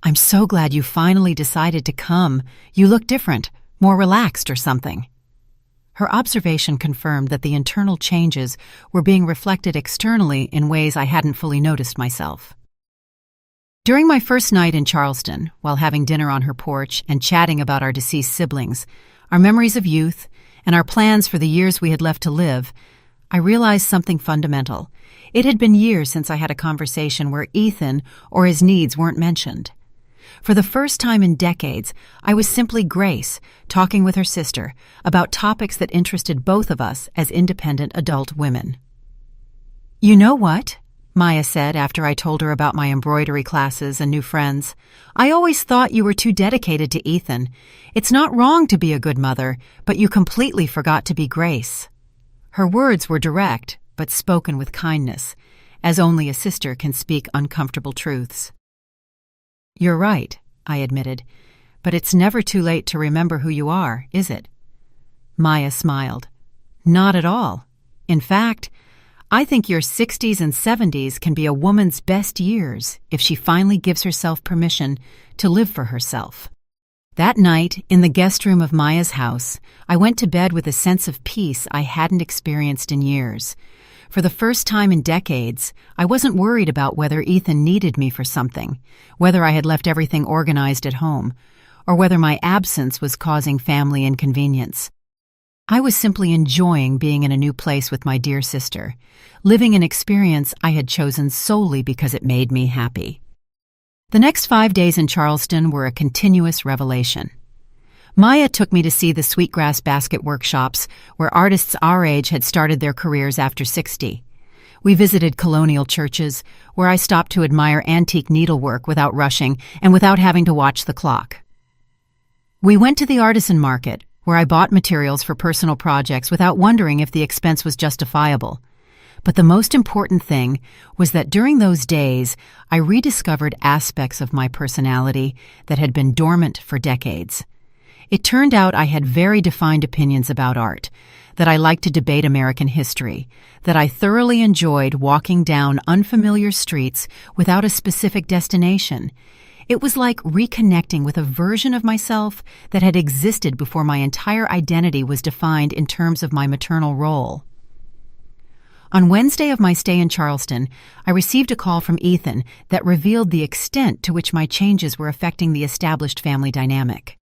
I'm so glad you finally decided to come. You look different, more relaxed or something." Her observation confirmed that the internal changes were being reflected externally in ways I hadn't fully noticed myself. During my first night in Charleston, while having dinner on her porch and chatting about our deceased siblings, our memories of youth, and our plans for the years we had left to live, I realized something fundamental. It had been years since I had a conversation where Ethan or his needs weren't mentioned. For the first time in decades, I was simply Grace, talking with her sister about topics that interested both of us as independent adult women. "You know what?" Maya said after I told her about my embroidery classes and new friends. "I always thought you were too dedicated to Ethan. It's not wrong to be a good mother, but you completely forgot to be Grace." Her words were direct, but spoken with kindness, as only a sister can speak uncomfortable truths. "You're right," I admitted, "but it's never too late to remember who you are, is it?" Maya smiled. "Not at all. In fact, I think your 60s and 70s can be a woman's best years if she finally gives herself permission to live for herself." That night, in the guest room of Maya's house, I went to bed with a sense of peace I hadn't experienced in years. For the first time in decades, I wasn't worried about whether Ethan needed me for something, whether I had left everything organized at home, or whether my absence was causing family inconvenience. I was simply enjoying being in a new place with my dear sister, living an experience I had chosen solely because it made me happy. The next 5 days in Charleston were a continuous revelation. Maya took me to see the sweetgrass basket workshops where artists our age had started their careers after 60. We visited colonial churches where I stopped to admire antique needlework without rushing and without having to watch the clock. We went to the artisan market where I bought materials for personal projects without wondering if the expense was justifiable. But the most important thing was that during those days, I rediscovered aspects of my personality that had been dormant for decades. It turned out I had very defined opinions about art, that I liked to debate American history, that I thoroughly enjoyed walking down unfamiliar streets without a specific destination. It was like reconnecting with a version of myself that had existed before my entire identity was defined in terms of my maternal role. On Wednesday of my stay in Charleston, I received a call from Ethan that revealed the extent to which my changes were affecting the established family dynamic.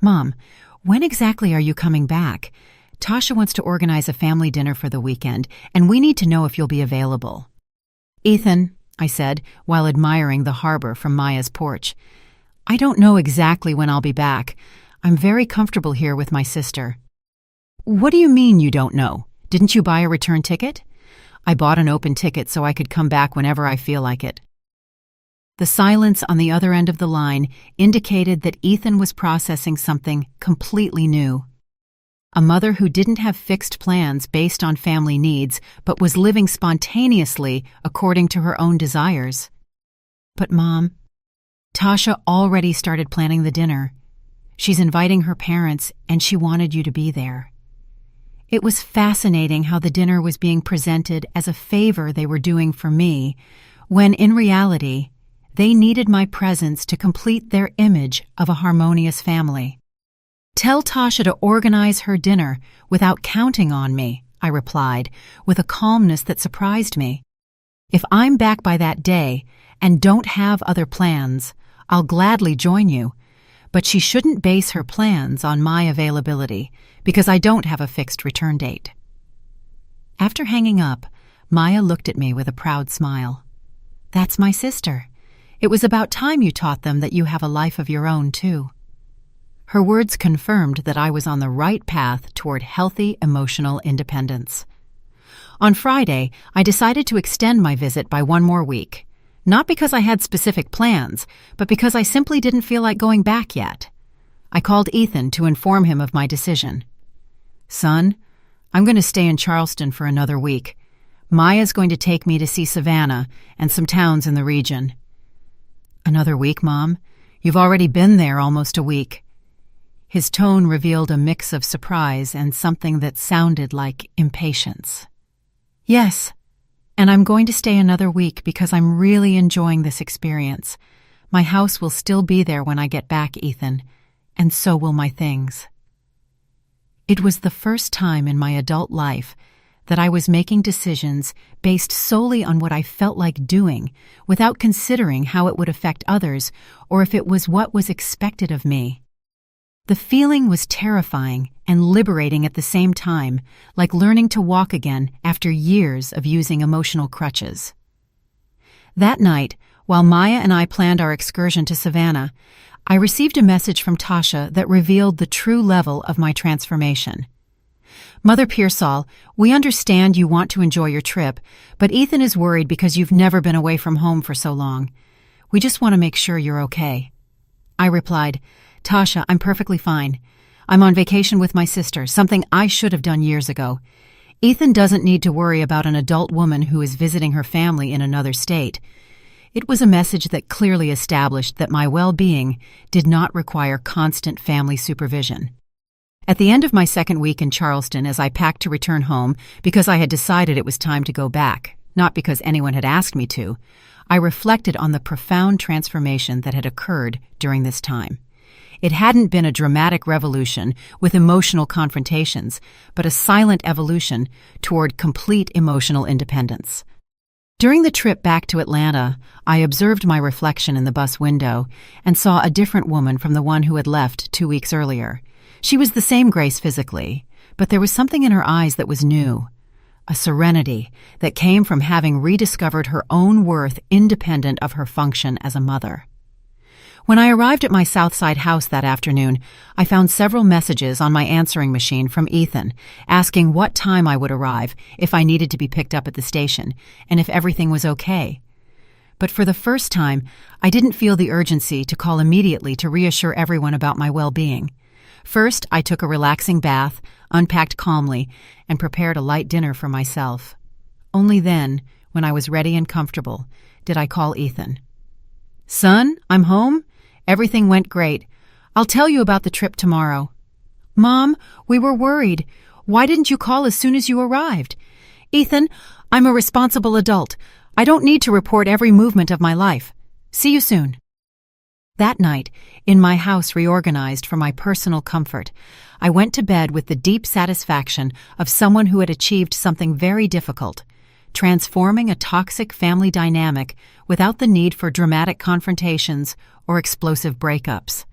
"Mom, when exactly are you coming back? Tasha wants to organize a family dinner for the weekend, and we need to know if you'll be available." "Ethan," I said, while admiring the harbor from Maya's porch, "I don't know exactly when I'll be back. I'm very comfortable here with my sister." "What do you mean you don't know? Didn't you buy a return ticket?" "I bought an open ticket so I could come back whenever I feel like it." The silence on the other end of the line indicated that Ethan was processing something completely new. A mother who didn't have fixed plans based on family needs, but was living spontaneously according to her own desires. "But Mom, Tasha already started planning the dinner. She's inviting her parents, and she wanted you to be there." It was fascinating how the dinner was being presented as a favor they were doing for me, when in reality, they needed my presence to complete their image of a harmonious family. "Tell Tasha to organize her dinner without counting on me," I replied, with a calmness that surprised me. "If I'm back by that day and don't have other plans, I'll gladly join you, but she shouldn't base her plans on my availability, because I don't have a fixed return date." After hanging up, Maya looked at me with a proud smile. "That's my sister. It was about time you taught them that you have a life of your own, too." Her words confirmed that I was on the right path toward healthy emotional independence. On Friday, I decided to extend my visit by 1 more week, not because I had specific plans, but because I simply didn't feel like going back yet. I called Ethan to inform him of my decision. "Son, I'm going to stay in Charleston for another week. Maya's going to take me to see Savannah and some towns in the region." "Another week, Mom? You've already been there almost a week." His tone revealed a mix of surprise and something that sounded like impatience. "Yes, and I'm going to stay another week because I'm really enjoying this experience. My house will still be there when I get back, Ethan, and so will my things." It was the first time in my adult life that I was making decisions based solely on what I felt like doing, without considering how it would affect others or if it was what was expected of me. The feeling was terrifying and liberating at the same time, like learning to walk again after years of using emotional crutches. That night, while Maya and I planned our excursion to Savannah, I received a message from Tasha that revealed the true level of my transformation. "Mother Pearsall, we understand you want to enjoy your trip, but Ethan is worried because you've never been away from home for so long. We just want to make sure you're okay." I replied, "Tasha, I'm perfectly fine. I'm on vacation with my sister, something I should have done years ago. Ethan doesn't need to worry about an adult woman who is visiting her family in another state." It was a message that clearly established that my well-being did not require constant family supervision. At the end of my second week in Charleston, as I packed to return home because I had decided it was time to go back, not because anyone had asked me to, I reflected on the profound transformation that had occurred during this time. It hadn't been a dramatic revolution with emotional confrontations, but a silent evolution toward complete emotional independence. During the trip back to Atlanta, I observed my reflection in the bus window and saw a different woman from the one who had left 2 weeks earlier. She was the same Grace physically, but there was something in her eyes that was new, a serenity that came from having rediscovered her own worth independent of her function as a mother. When I arrived at my Southside house that afternoon, I found several messages on my answering machine from Ethan, asking what time I would arrive, if I needed to be picked up at the station, and if everything was okay. But for the first time, I didn't feel the urgency to call immediately to reassure everyone about my well-being. First, I took a relaxing bath, unpacked calmly, and prepared a light dinner for myself. Only then, when I was ready and comfortable, did I call Ethan. "Son, I'm home. Everything went great. I'll tell you about the trip tomorrow." "Mom, we were worried. Why didn't you call as soon as you arrived?" "Ethan, I'm a responsible adult. I don't need to report every movement of my life. See you soon." That night, in my house reorganized for my personal comfort, I went to bed with the deep satisfaction of someone who had achieved something very difficult, transforming a toxic family dynamic without the need for dramatic confrontations or explosive breakups.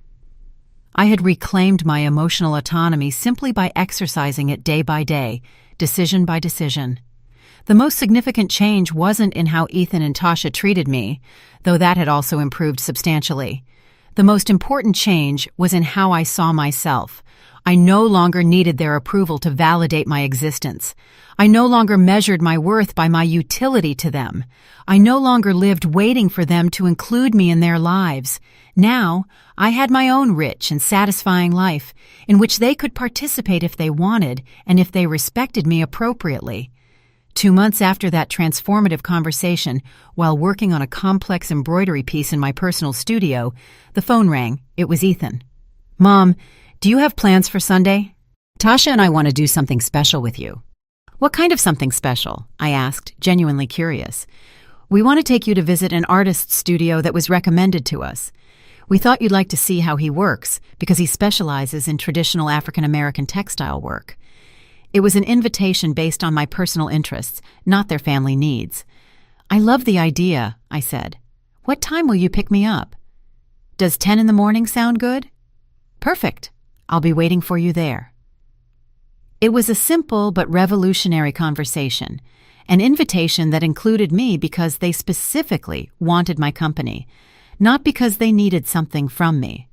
I had reclaimed my emotional autonomy simply by exercising it day by day, decision by decision. The most significant change wasn't in how Ethan and Tasha treated me, though that had also improved substantially. The most important change was in how I saw myself. I no longer needed their approval to validate my existence. I no longer measured my worth by my utility to them. I no longer lived waiting for them to include me in their lives. Now, I had my own rich and satisfying life, in which they could participate if they wanted and if they respected me appropriately. 2 months after that transformative conversation, while working on a complex embroidery piece in my personal studio, the phone rang. It was Ethan. "Mom, do you have plans for Sunday? Tasha and I want to do something special with you." "What kind of something special?" I asked, genuinely curious. "We want to take you to visit an artist's studio that was recommended to us. We thought you'd like to see how he works, because he specializes in traditional African American textile work." It was an invitation based on my personal interests, not their family needs. "I love the idea," I said. "What time will you pick me up?" "Does 10 in the morning sound good?" "Perfect. I'll be waiting for you there." It was a simple but revolutionary conversation, an invitation that included me because they specifically wanted my company, not because they needed something from me.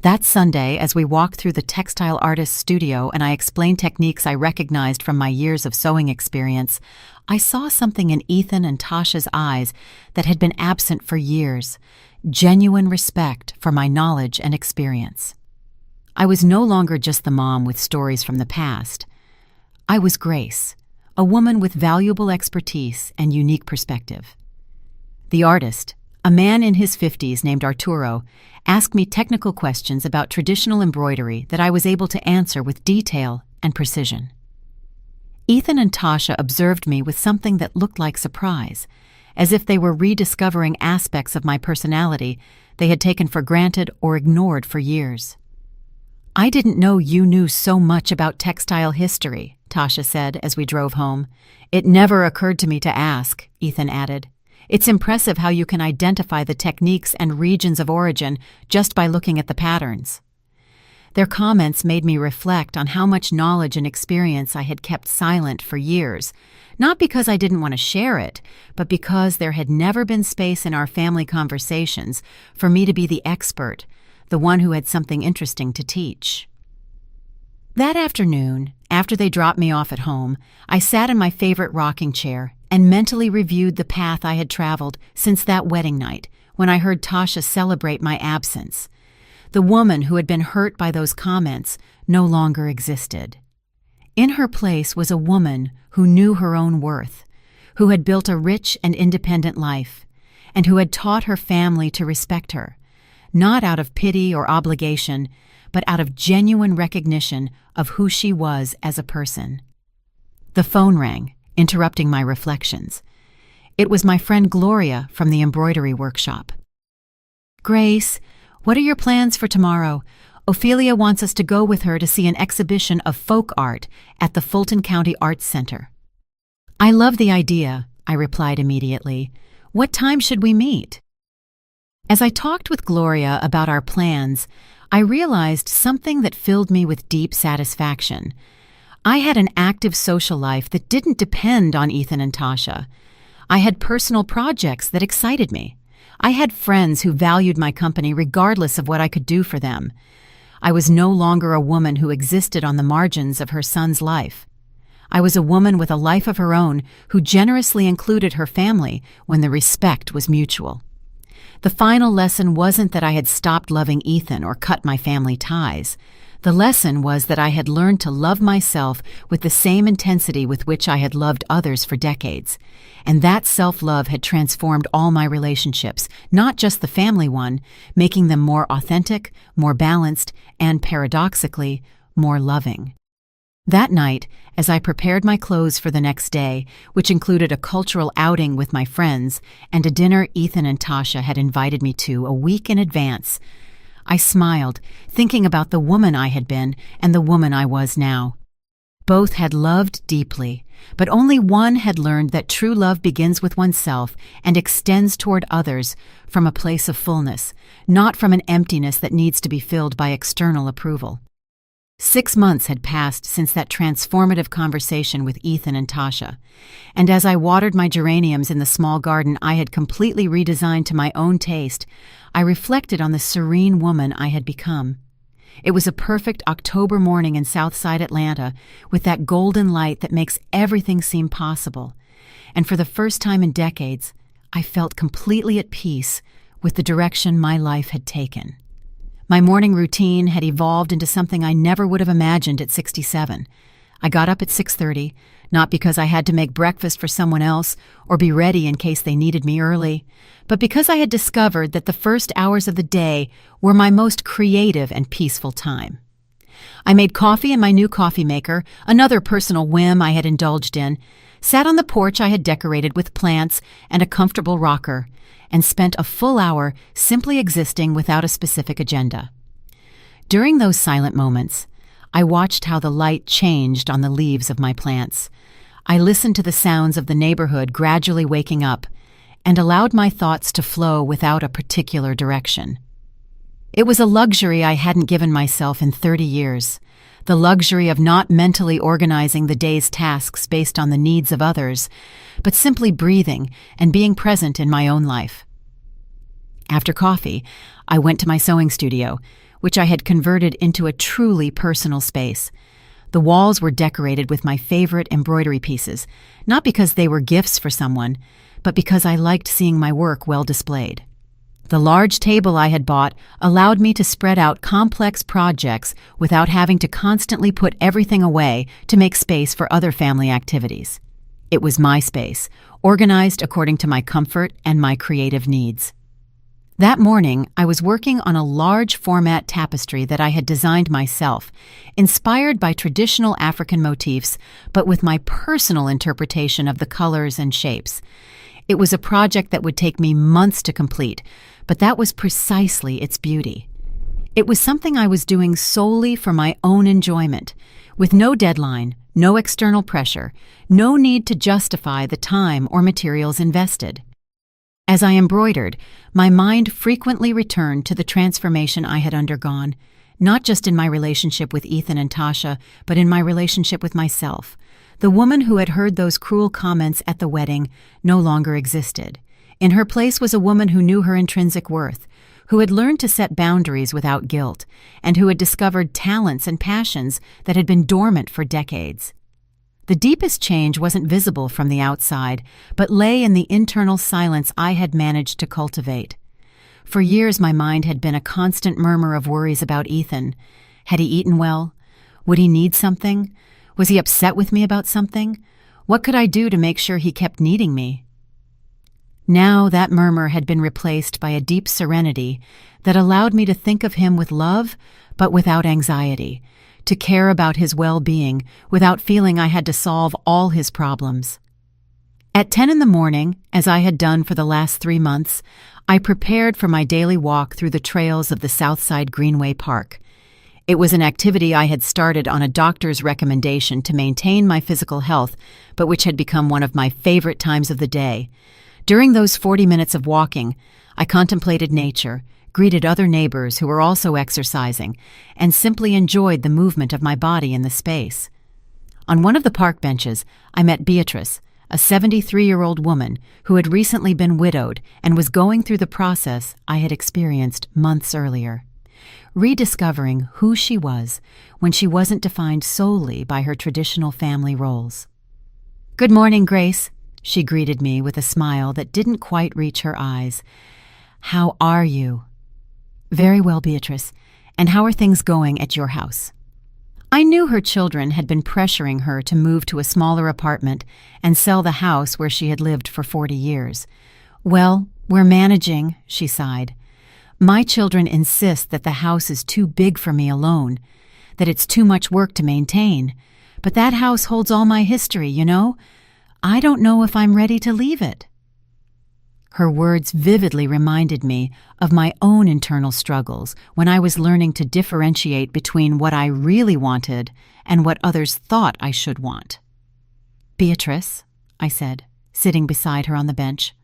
That Sunday, as we walked through the textile artist's studio and I explained techniques I recognized from my years of sewing experience, I saw something in Ethan and Tasha's eyes that had been absent for years, genuine respect for my knowledge and experience. I was no longer just the mom with stories from the past. I was Grace, a woman with valuable expertise and unique perspective. The artist, A man in his 50s named Arturo asked me technical questions about traditional embroidery that I was able to answer with detail and precision. Ethan and Tasha observed me with something that looked like surprise, as if they were rediscovering aspects of my personality they had taken for granted or ignored for years. "I didn't know you knew so much about textile history," Tasha said as we drove home. "It never occurred to me to ask," Ethan added. "It's impressive how you can identify the techniques and regions of origin just by looking at the patterns." Their comments made me reflect on how much knowledge and experience I had kept silent for years, not because I didn't want to share it, but because there had never been space in our family conversations for me to be the expert, the one who had something interesting to teach. That afternoon, after they dropped me off at home, I sat in my favorite rocking chair and mentally reviewed the path I had traveled since that wedding night when I heard Tasha celebrate my absence. The woman who had been hurt by those comments no longer existed. In her place was a woman who knew her own worth, who had built a rich and independent life, and who had taught her family to respect her, not out of pity or obligation, but out of genuine recognition of who she was as a person. The phone rang, interrupting my reflections. It was my friend Gloria from the embroidery workshop. "Grace, what are your plans for tomorrow? Ophelia wants us to go with her to see an exhibition of folk art at the Fulton County Arts Center." "I love the idea," I replied immediately. "What time should we meet?" As I talked with Gloria about our plans, I realized something that filled me with deep satisfaction. I had an active social life that didn't depend on Ethan and Tasha. I had personal projects that excited me. I had friends who valued my company regardless of what I could do for them. I was no longer a woman who existed on the margins of her son's life. I was a woman with a life of her own who generously included her family when the respect was mutual. The final lesson wasn't that I had stopped loving Ethan or cut my family ties. The lesson was that I had learned to love myself with the same intensity with which I had loved others for decades. And that self-love had transformed all my relationships, not just the family one, making them more authentic, more balanced, and paradoxically, more loving. That night, as I prepared my clothes for the next day, which included a cultural outing with my friends and a dinner Ethan and Tasha had invited me to a week in advance, I smiled, thinking about the woman I had been and the woman I was now. Both had loved deeply, but only one had learned that true love begins with oneself and extends toward others from a place of fullness, not from an emptiness that needs to be filled by external approval. 6 months had passed since that transformative conversation with Ethan and Tasha, and as I watered my geraniums in the small garden I had completely redesigned to my own taste, I reflected on the serene woman I had become. It was a perfect October morning in Southside Atlanta with that golden light that makes everything seem possible, and for the first time in decades, I felt completely at peace with the direction my life had taken. My morning routine had evolved into something I never would have imagined at 67. I got up at 6:30, not because I had to make breakfast for someone else or be ready in case they needed me early, but because I had discovered that the first hours of the day were my most creative and peaceful time. I made coffee in my new coffee maker, another personal whim I had indulged in, sat on the porch I had decorated with plants and a comfortable rocker, and spent a full hour simply existing without a specific agenda. During those silent moments, I watched how the light changed on the leaves of my plants. I listened to the sounds of the neighborhood gradually waking up and allowed my thoughts to flow without a particular direction. It was a luxury I hadn't given myself in 30 years, the luxury of not mentally organizing the day's tasks based on the needs of others, but simply breathing and being present in my own life. After coffee, I went to my sewing studio, which I had converted into a truly personal space. The walls were decorated with my favorite embroidery pieces, not because they were gifts for someone, but because I liked seeing my work well displayed. The large table I had bought allowed me to spread out complex projects without having to constantly put everything away to make space for other family activities. It was my space, organized according to my comfort and my creative needs. That morning, I was working on a large format tapestry that I had designed myself, inspired by traditional African motifs, but with my personal interpretation of the colors and shapes. It was a project that would take me months to complete, but that was precisely its beauty. It was something I was doing solely for my own enjoyment, with no deadline, no external pressure, no need to justify the time or materials invested. As I embroidered, my mind frequently returned to the transformation I had undergone, not just in my relationship with Ethan and Tasha, but in my relationship with myself. The woman who had heard those cruel comments at the wedding no longer existed. In her place was a woman who knew her intrinsic worth, who had learned to set boundaries without guilt, and who had discovered talents and passions that had been dormant for decades. The deepest change wasn't visible from the outside, but lay in the internal silence I had managed to cultivate. For years my mind had been a constant murmur of worries about Ethan. Had he eaten well? Would he need something? Was he upset with me about something? What could I do to make sure he kept needing me? Now that murmur had been replaced by a deep serenity that allowed me to think of him with love, but without anxiety, to care about his well-being without feeling I had to solve all his problems. At 10 in the morning, as I had done for the last 3 months, I prepared for my daily walk through the trails of the Southside Greenway Park. It was an activity I had started on a doctor's recommendation to maintain my physical health, but which had become one of my favorite times of the day. During those 40 minutes of walking, I contemplated nature, greeted other neighbors who were also exercising, and simply enjoyed the movement of my body in the space. On one of the park benches, I met Beatrice, a 73-year-old woman who had recently been widowed and was going through the process I had experienced months earlier, rediscovering who she was when she wasn't defined solely by her traditional family roles. "Good morning, Grace," she greeted me with a smile that didn't quite reach her eyes. "How are you?" "Very well, Beatrice. And how are things going at your house?" I knew her children had been pressuring her to move to a smaller apartment and sell the house where she had lived for 40 years. "Well, we're managing," she sighed. "My children insist that the house is too big for me alone, that it's too much work to maintain. But that house holds all my history, you know? I don't know if I'm ready to leave it." Her words vividly reminded me of my own internal struggles when I was learning to differentiate between what I really wanted and what others thought I should want. "Beatrice," I said, sitting beside her on the bench,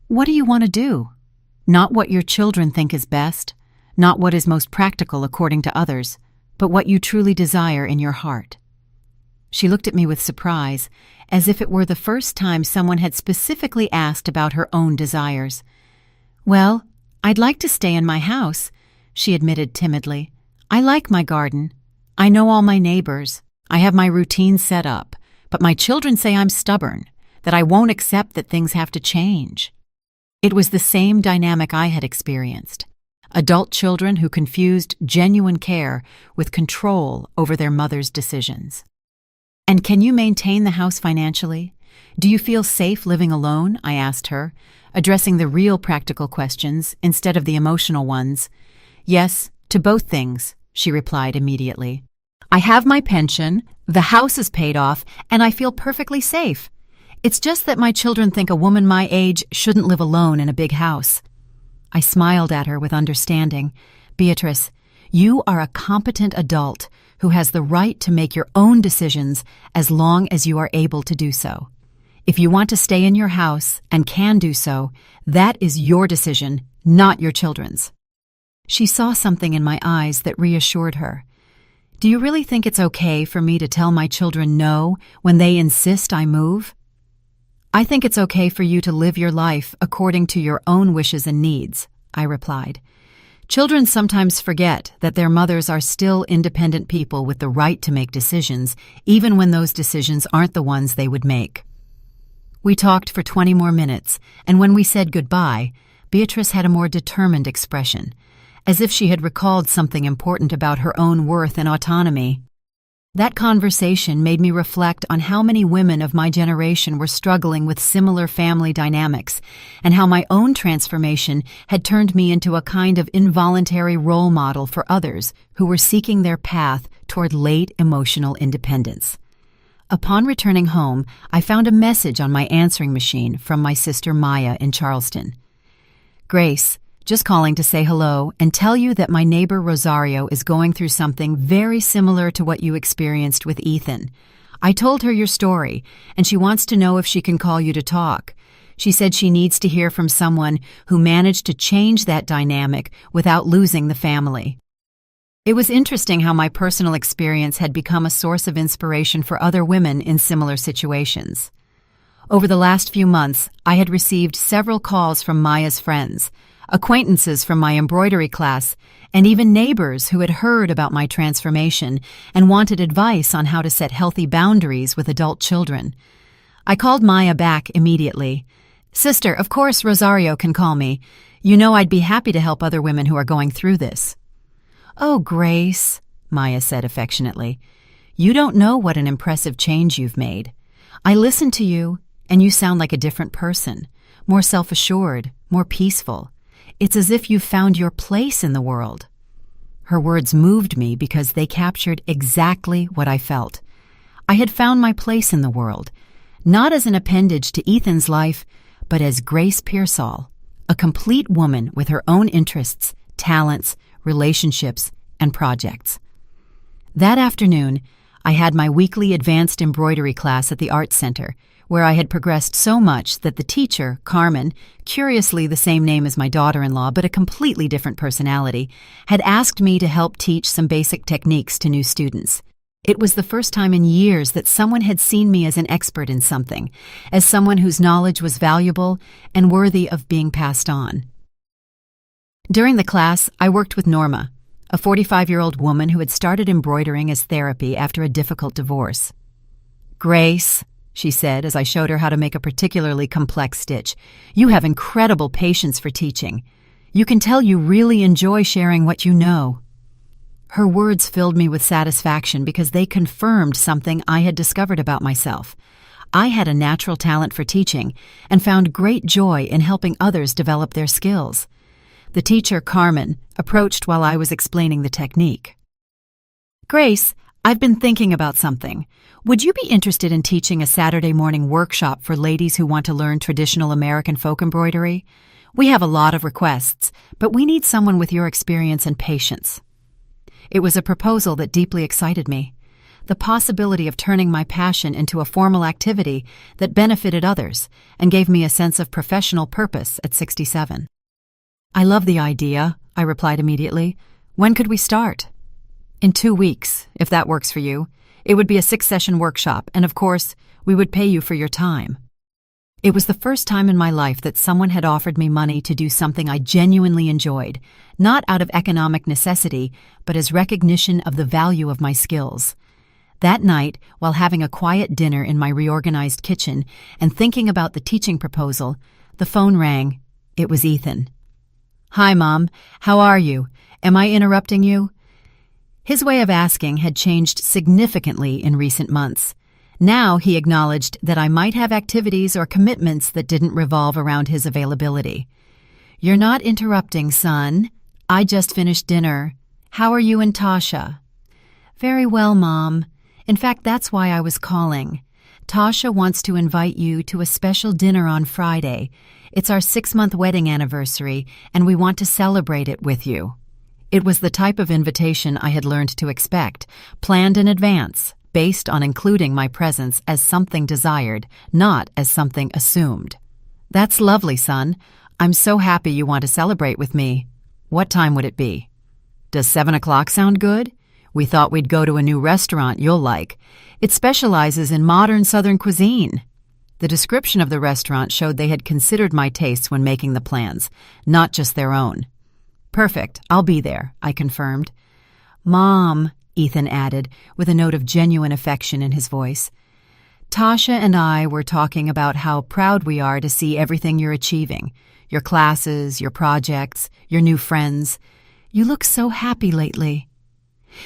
"what do you want to do? Not what your children think is best, not what is most practical according to others, but what you truly desire in your heart." She looked at me with surprise, as if it were the first time someone had specifically asked about her own desires. "Well, I'd like to stay in my house," she admitted timidly. "I like my garden. I know all my neighbors. I have my routine set up, but my children say I'm stubborn, that I won't accept that things have to change." It was the same dynamic I had experienced. Adult children who confused genuine care with control over their mother's decisions. "And can you maintain the house financially? Do you feel safe living alone?" I asked her, addressing the real practical questions instead of the emotional ones. "Yes, to both things," she replied immediately. "I have my pension, the house is paid off, and I feel perfectly safe. It's just that my children think a woman my age shouldn't live alone in a big house." I smiled at her with understanding. "Beatrice, you are a competent adult who has the right to make your own decisions as long as you are able to do so. If you want to stay in your house and can do so, that is your decision, not your children's." She saw something in my eyes that reassured her. "Do you really think it's okay for me to tell my children no when they insist I move?" "I think it's okay for you to live your life according to your own wishes and needs," I replied. "Children sometimes forget that their mothers are still independent people with the right to make decisions, even when those decisions aren't the ones they would make." We talked for 20 more minutes, and when we said goodbye, Beatrice had a more determined expression, as if she had recalled something important about her own worth and autonomy. That conversation made me reflect on how many women of my generation were struggling with similar family dynamics, and how my own transformation had turned me into a kind of involuntary role model for others who were seeking their path toward late emotional independence. Upon returning home, I found a message on my answering machine from my sister Maya in Charleston. "Grace, just calling to say hello and tell you that my neighbor Rosario is going through something very similar to what you experienced with Ethan. I told her your story, and she wants to know if she can call you to talk. She said she needs to hear from someone who managed to change that dynamic without losing the family." It was interesting how my personal experience had become a source of inspiration for other women in similar situations. Over the last few months, I had received several calls from Maya's friends, acquaintances from my embroidery class, and even neighbors who had heard about my transformation and wanted advice on how to set healthy boundaries with adult children. I called Maya back immediately. "Sister, of course Rosario can call me. You know I'd be happy to help other women who are going through this." "Oh, Grace," Maya said affectionately, "you don't know what an impressive change you've made. I listened to you, and you sound like a different person, more self-assured, more peaceful. It's as if you've found your place in the world." Her words moved me because they captured exactly what I felt. I had found my place in the world, not as an appendage to Ethan's life, but as Grace Pearsall, a complete woman with her own interests, talents, relationships, and projects. That afternoon, I had my weekly advanced embroidery class at the Art Center, where I had progressed so much that the teacher, Carmen, curiously the same name as my daughter-in-law but a completely different personality, had asked me to help teach some basic techniques to new students. It was the first time in years that someone had seen me as an expert in something, as someone whose knowledge was valuable and worthy of being passed on. During the class, I worked with Norma, a 45-year-old woman who had started embroidering as therapy after a difficult divorce. "Grace," she said as I showed her how to make a particularly complex stitch, "you have incredible patience for teaching. You can tell you really enjoy sharing what you know." Her words filled me with satisfaction because they confirmed something I had discovered about myself. I had a natural talent for teaching and found great joy in helping others develop their skills. The teacher, Carmen, approached while I was explaining the technique. "Grace, I've been thinking about something. Would you be interested in teaching a Saturday morning workshop for ladies who want to learn traditional American folk embroidery? We have a lot of requests, but we need someone with your experience and patience." It was a proposal that deeply excited me. The possibility of turning my passion into a formal activity that benefited others and gave me a sense of professional purpose at 67. "I love the idea," I replied immediately. "When could we start?" "In 2 weeks, if that works for you. It would be a 6-session workshop, and of course, we would pay you for your time." It was the first time in my life that someone had offered me money to do something I genuinely enjoyed, not out of economic necessity, but as recognition of the value of my skills. That night, while having a quiet dinner in my reorganized kitchen and thinking about the teaching proposal, the phone rang. It was Ethan. "Hi, Mom. How are you? Am I interrupting you?" His way of asking had changed significantly in recent months. Now he acknowledged that I might have activities or commitments that didn't revolve around his availability. "You're not interrupting, son. I just finished dinner. How are you and Tasha?" "Very well, Mom. In fact, that's why I was calling. Tasha wants to invite you to a special dinner on Friday. It's our 6-month wedding anniversary, and we want to celebrate it with you." It was the type of invitation I had learned to expect, planned in advance, based on including my presence as something desired, not as something assumed. "That's lovely, son. I'm so happy you want to celebrate with me. What time would it be?" "Does 7 o'clock sound good? We thought we'd go to a new restaurant you'll like. It specializes in modern Southern cuisine." The description of the restaurant showed they had considered my tastes when making the plans, not just their own. "Perfect, I'll be there," I confirmed. "Mom," Ethan added, with a note of genuine affection in his voice, "Tasha and I were talking about how proud we are to see everything you're achieving, your classes, your projects, your new friends. You look so happy lately."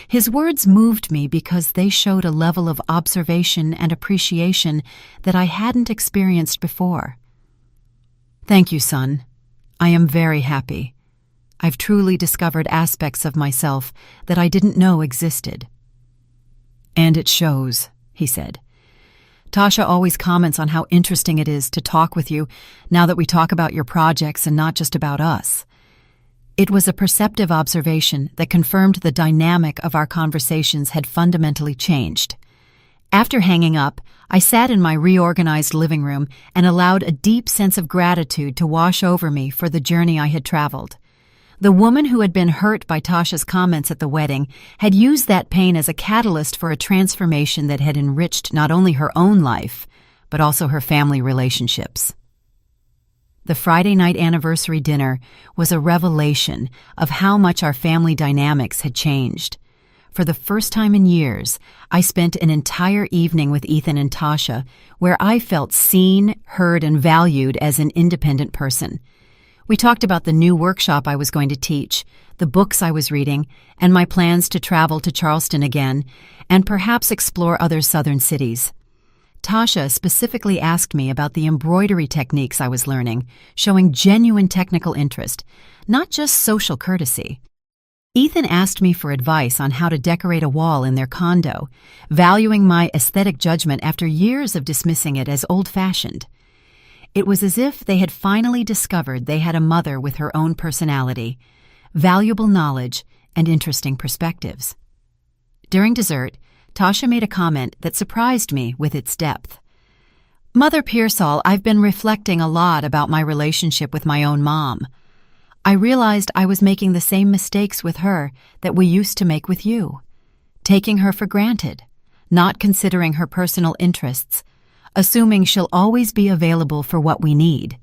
His words moved me because they showed a level of observation and appreciation that I hadn't experienced before. "Thank you, son. I am very happy. I've truly discovered aspects of myself that I didn't know existed." "And it shows," he said. "Tasha always comments on how interesting it is to talk with you now that we talk about your projects and not just about us." It was a perceptive observation that confirmed the dynamic of our conversations had fundamentally changed. After hanging up, I sat in my reorganized living room and allowed a deep sense of gratitude to wash over me for the journey I had traveled. The woman who had been hurt by Tasha's comments at the wedding had used that pain as a catalyst for a transformation that had enriched not only her own life, but also her family relationships. The Friday night anniversary dinner was a revelation of how much our family dynamics had changed. For the first time in years, I spent an entire evening with Ethan and Tasha where I felt seen, heard, and valued as an independent person. We talked about the new workshop I was going to teach, the books I was reading, and my plans to travel to Charleston again, and perhaps explore other southern cities. Tasha specifically asked me about the embroidery techniques I was learning, showing genuine technical interest, not just social courtesy. Ethan asked me for advice on how to decorate a wall in their condo, valuing my aesthetic judgment after years of dismissing it as old-fashioned. It was as if they had finally discovered they had a mother with her own personality, valuable knowledge, and interesting perspectives. During dessert, Tasha made a comment that surprised me with its depth. "Mother Pearsall, I've been reflecting a lot about my relationship with my own mom. I realized I was making the same mistakes with her that we used to make with you. Taking her for granted, not considering her personal interests, assuming she'll always be available for what we need."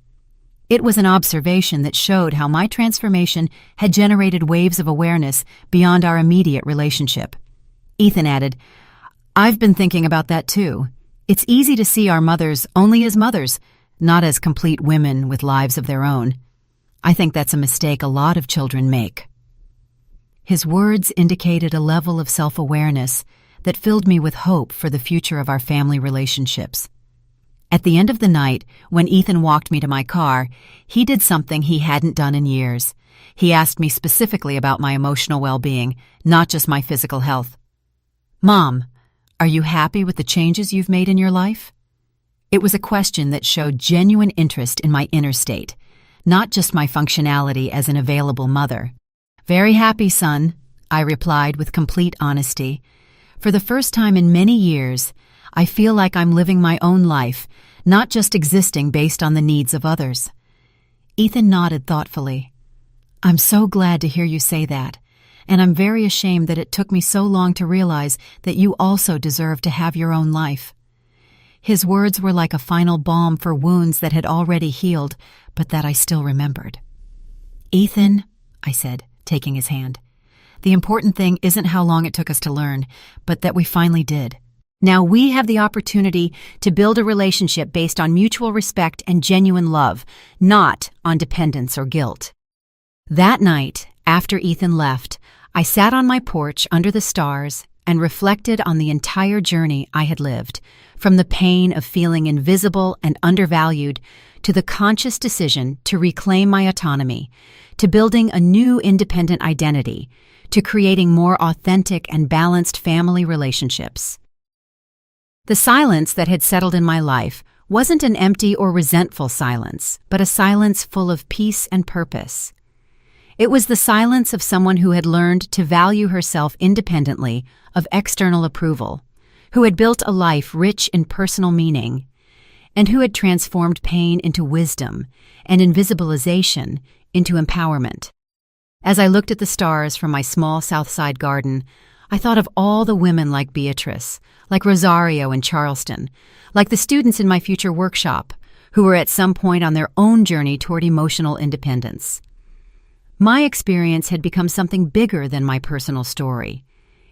It was an observation that showed how my transformation had generated waves of awareness beyond our immediate relationship. Ethan added, "I've been thinking about that too. It's easy to see our mothers only as mothers, not as complete women with lives of their own. I think that's a mistake a lot of children make." His words indicated a level of self-awareness that filled me with hope for the future of our family relationships. At the end of the night, when Ethan walked me to my car, he did something he hadn't done in years. He asked me specifically about my emotional well-being, not just my physical health. "Mom, are you happy with the changes you've made in your life?" It was a question that showed genuine interest in my inner state, not just my functionality as an available mother. "Very happy, son," I replied with complete honesty. For the first time in many years, I feel like I'm living my own life, not just existing based on the needs of others. Ethan nodded thoughtfully. "I'm so glad to hear you say that. And I'm very ashamed that it took me so long to realize that you also deserve to have your own life." His words were like a final balm for wounds that had already healed, but that I still remembered. "Ethan," I said, taking his hand, "the important thing isn't how long it took us to learn, but that we finally did. Now we have the opportunity to build a relationship based on mutual respect and genuine love, not on dependence or guilt." That night, after Ethan left, I sat on my porch under the stars and reflected on the entire journey I had lived, from the pain of feeling invisible and undervalued to the conscious decision to reclaim my autonomy, to building a new independent identity, to creating more authentic and balanced family relationships. The silence that had settled in my life wasn't an empty or resentful silence, but a silence full of peace and purpose. It was the silence of someone who had learned to value herself independently of external approval, who had built a life rich in personal meaning, and who had transformed pain into wisdom and invisibilization into empowerment. As I looked at the stars from my small Southside garden, I thought of all the women like Beatrice, like Rosario in Charleston, like the students in my future workshop, who were at some point on their own journey toward emotional independence. My experience had become something bigger than my personal story.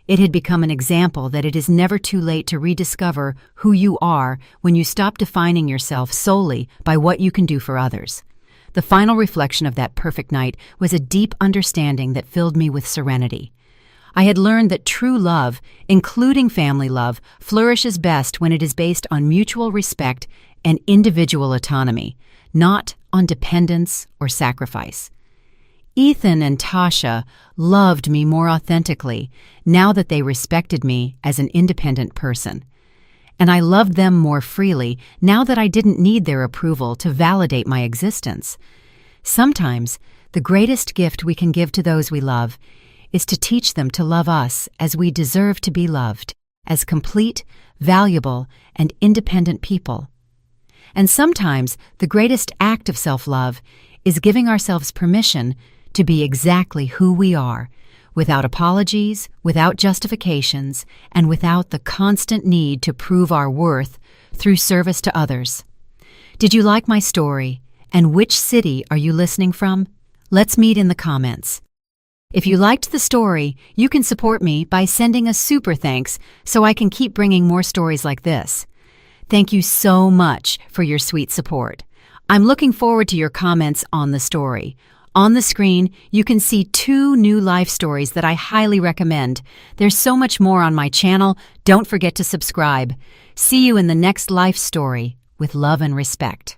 It had become an example that it is never too late to rediscover who you are when you stop defining yourself solely by what you can do for others. The final reflection of that perfect night was a deep understanding that filled me with serenity. I had learned that true love, including family love, flourishes best when it is based on mutual respect and individual autonomy, not on dependence or sacrifice. Ethan and Tasha loved me more authentically now that they respected me as an independent person. And I loved them more freely now that I didn't need their approval to validate my existence. Sometimes, the greatest gift we can give to those we love is to teach them to love us as we deserve to be loved, as complete, valuable, and independent people. And sometimes, the greatest act of self-love is giving ourselves permission to be exactly who we are, without apologies, without justifications, and without the constant need to prove our worth through service to others. Did you like my story? And which city are you listening from? Let's meet in the comments. If you liked the story, you can support me by sending a super thanks so I can keep bringing more stories like this. Thank you so much for your sweet support. I'm looking forward to your comments on the story. On the screen, you can see 2 new life stories that I highly recommend. There's so much more on my channel. Don't forget to subscribe. See you in the next life story with love and respect.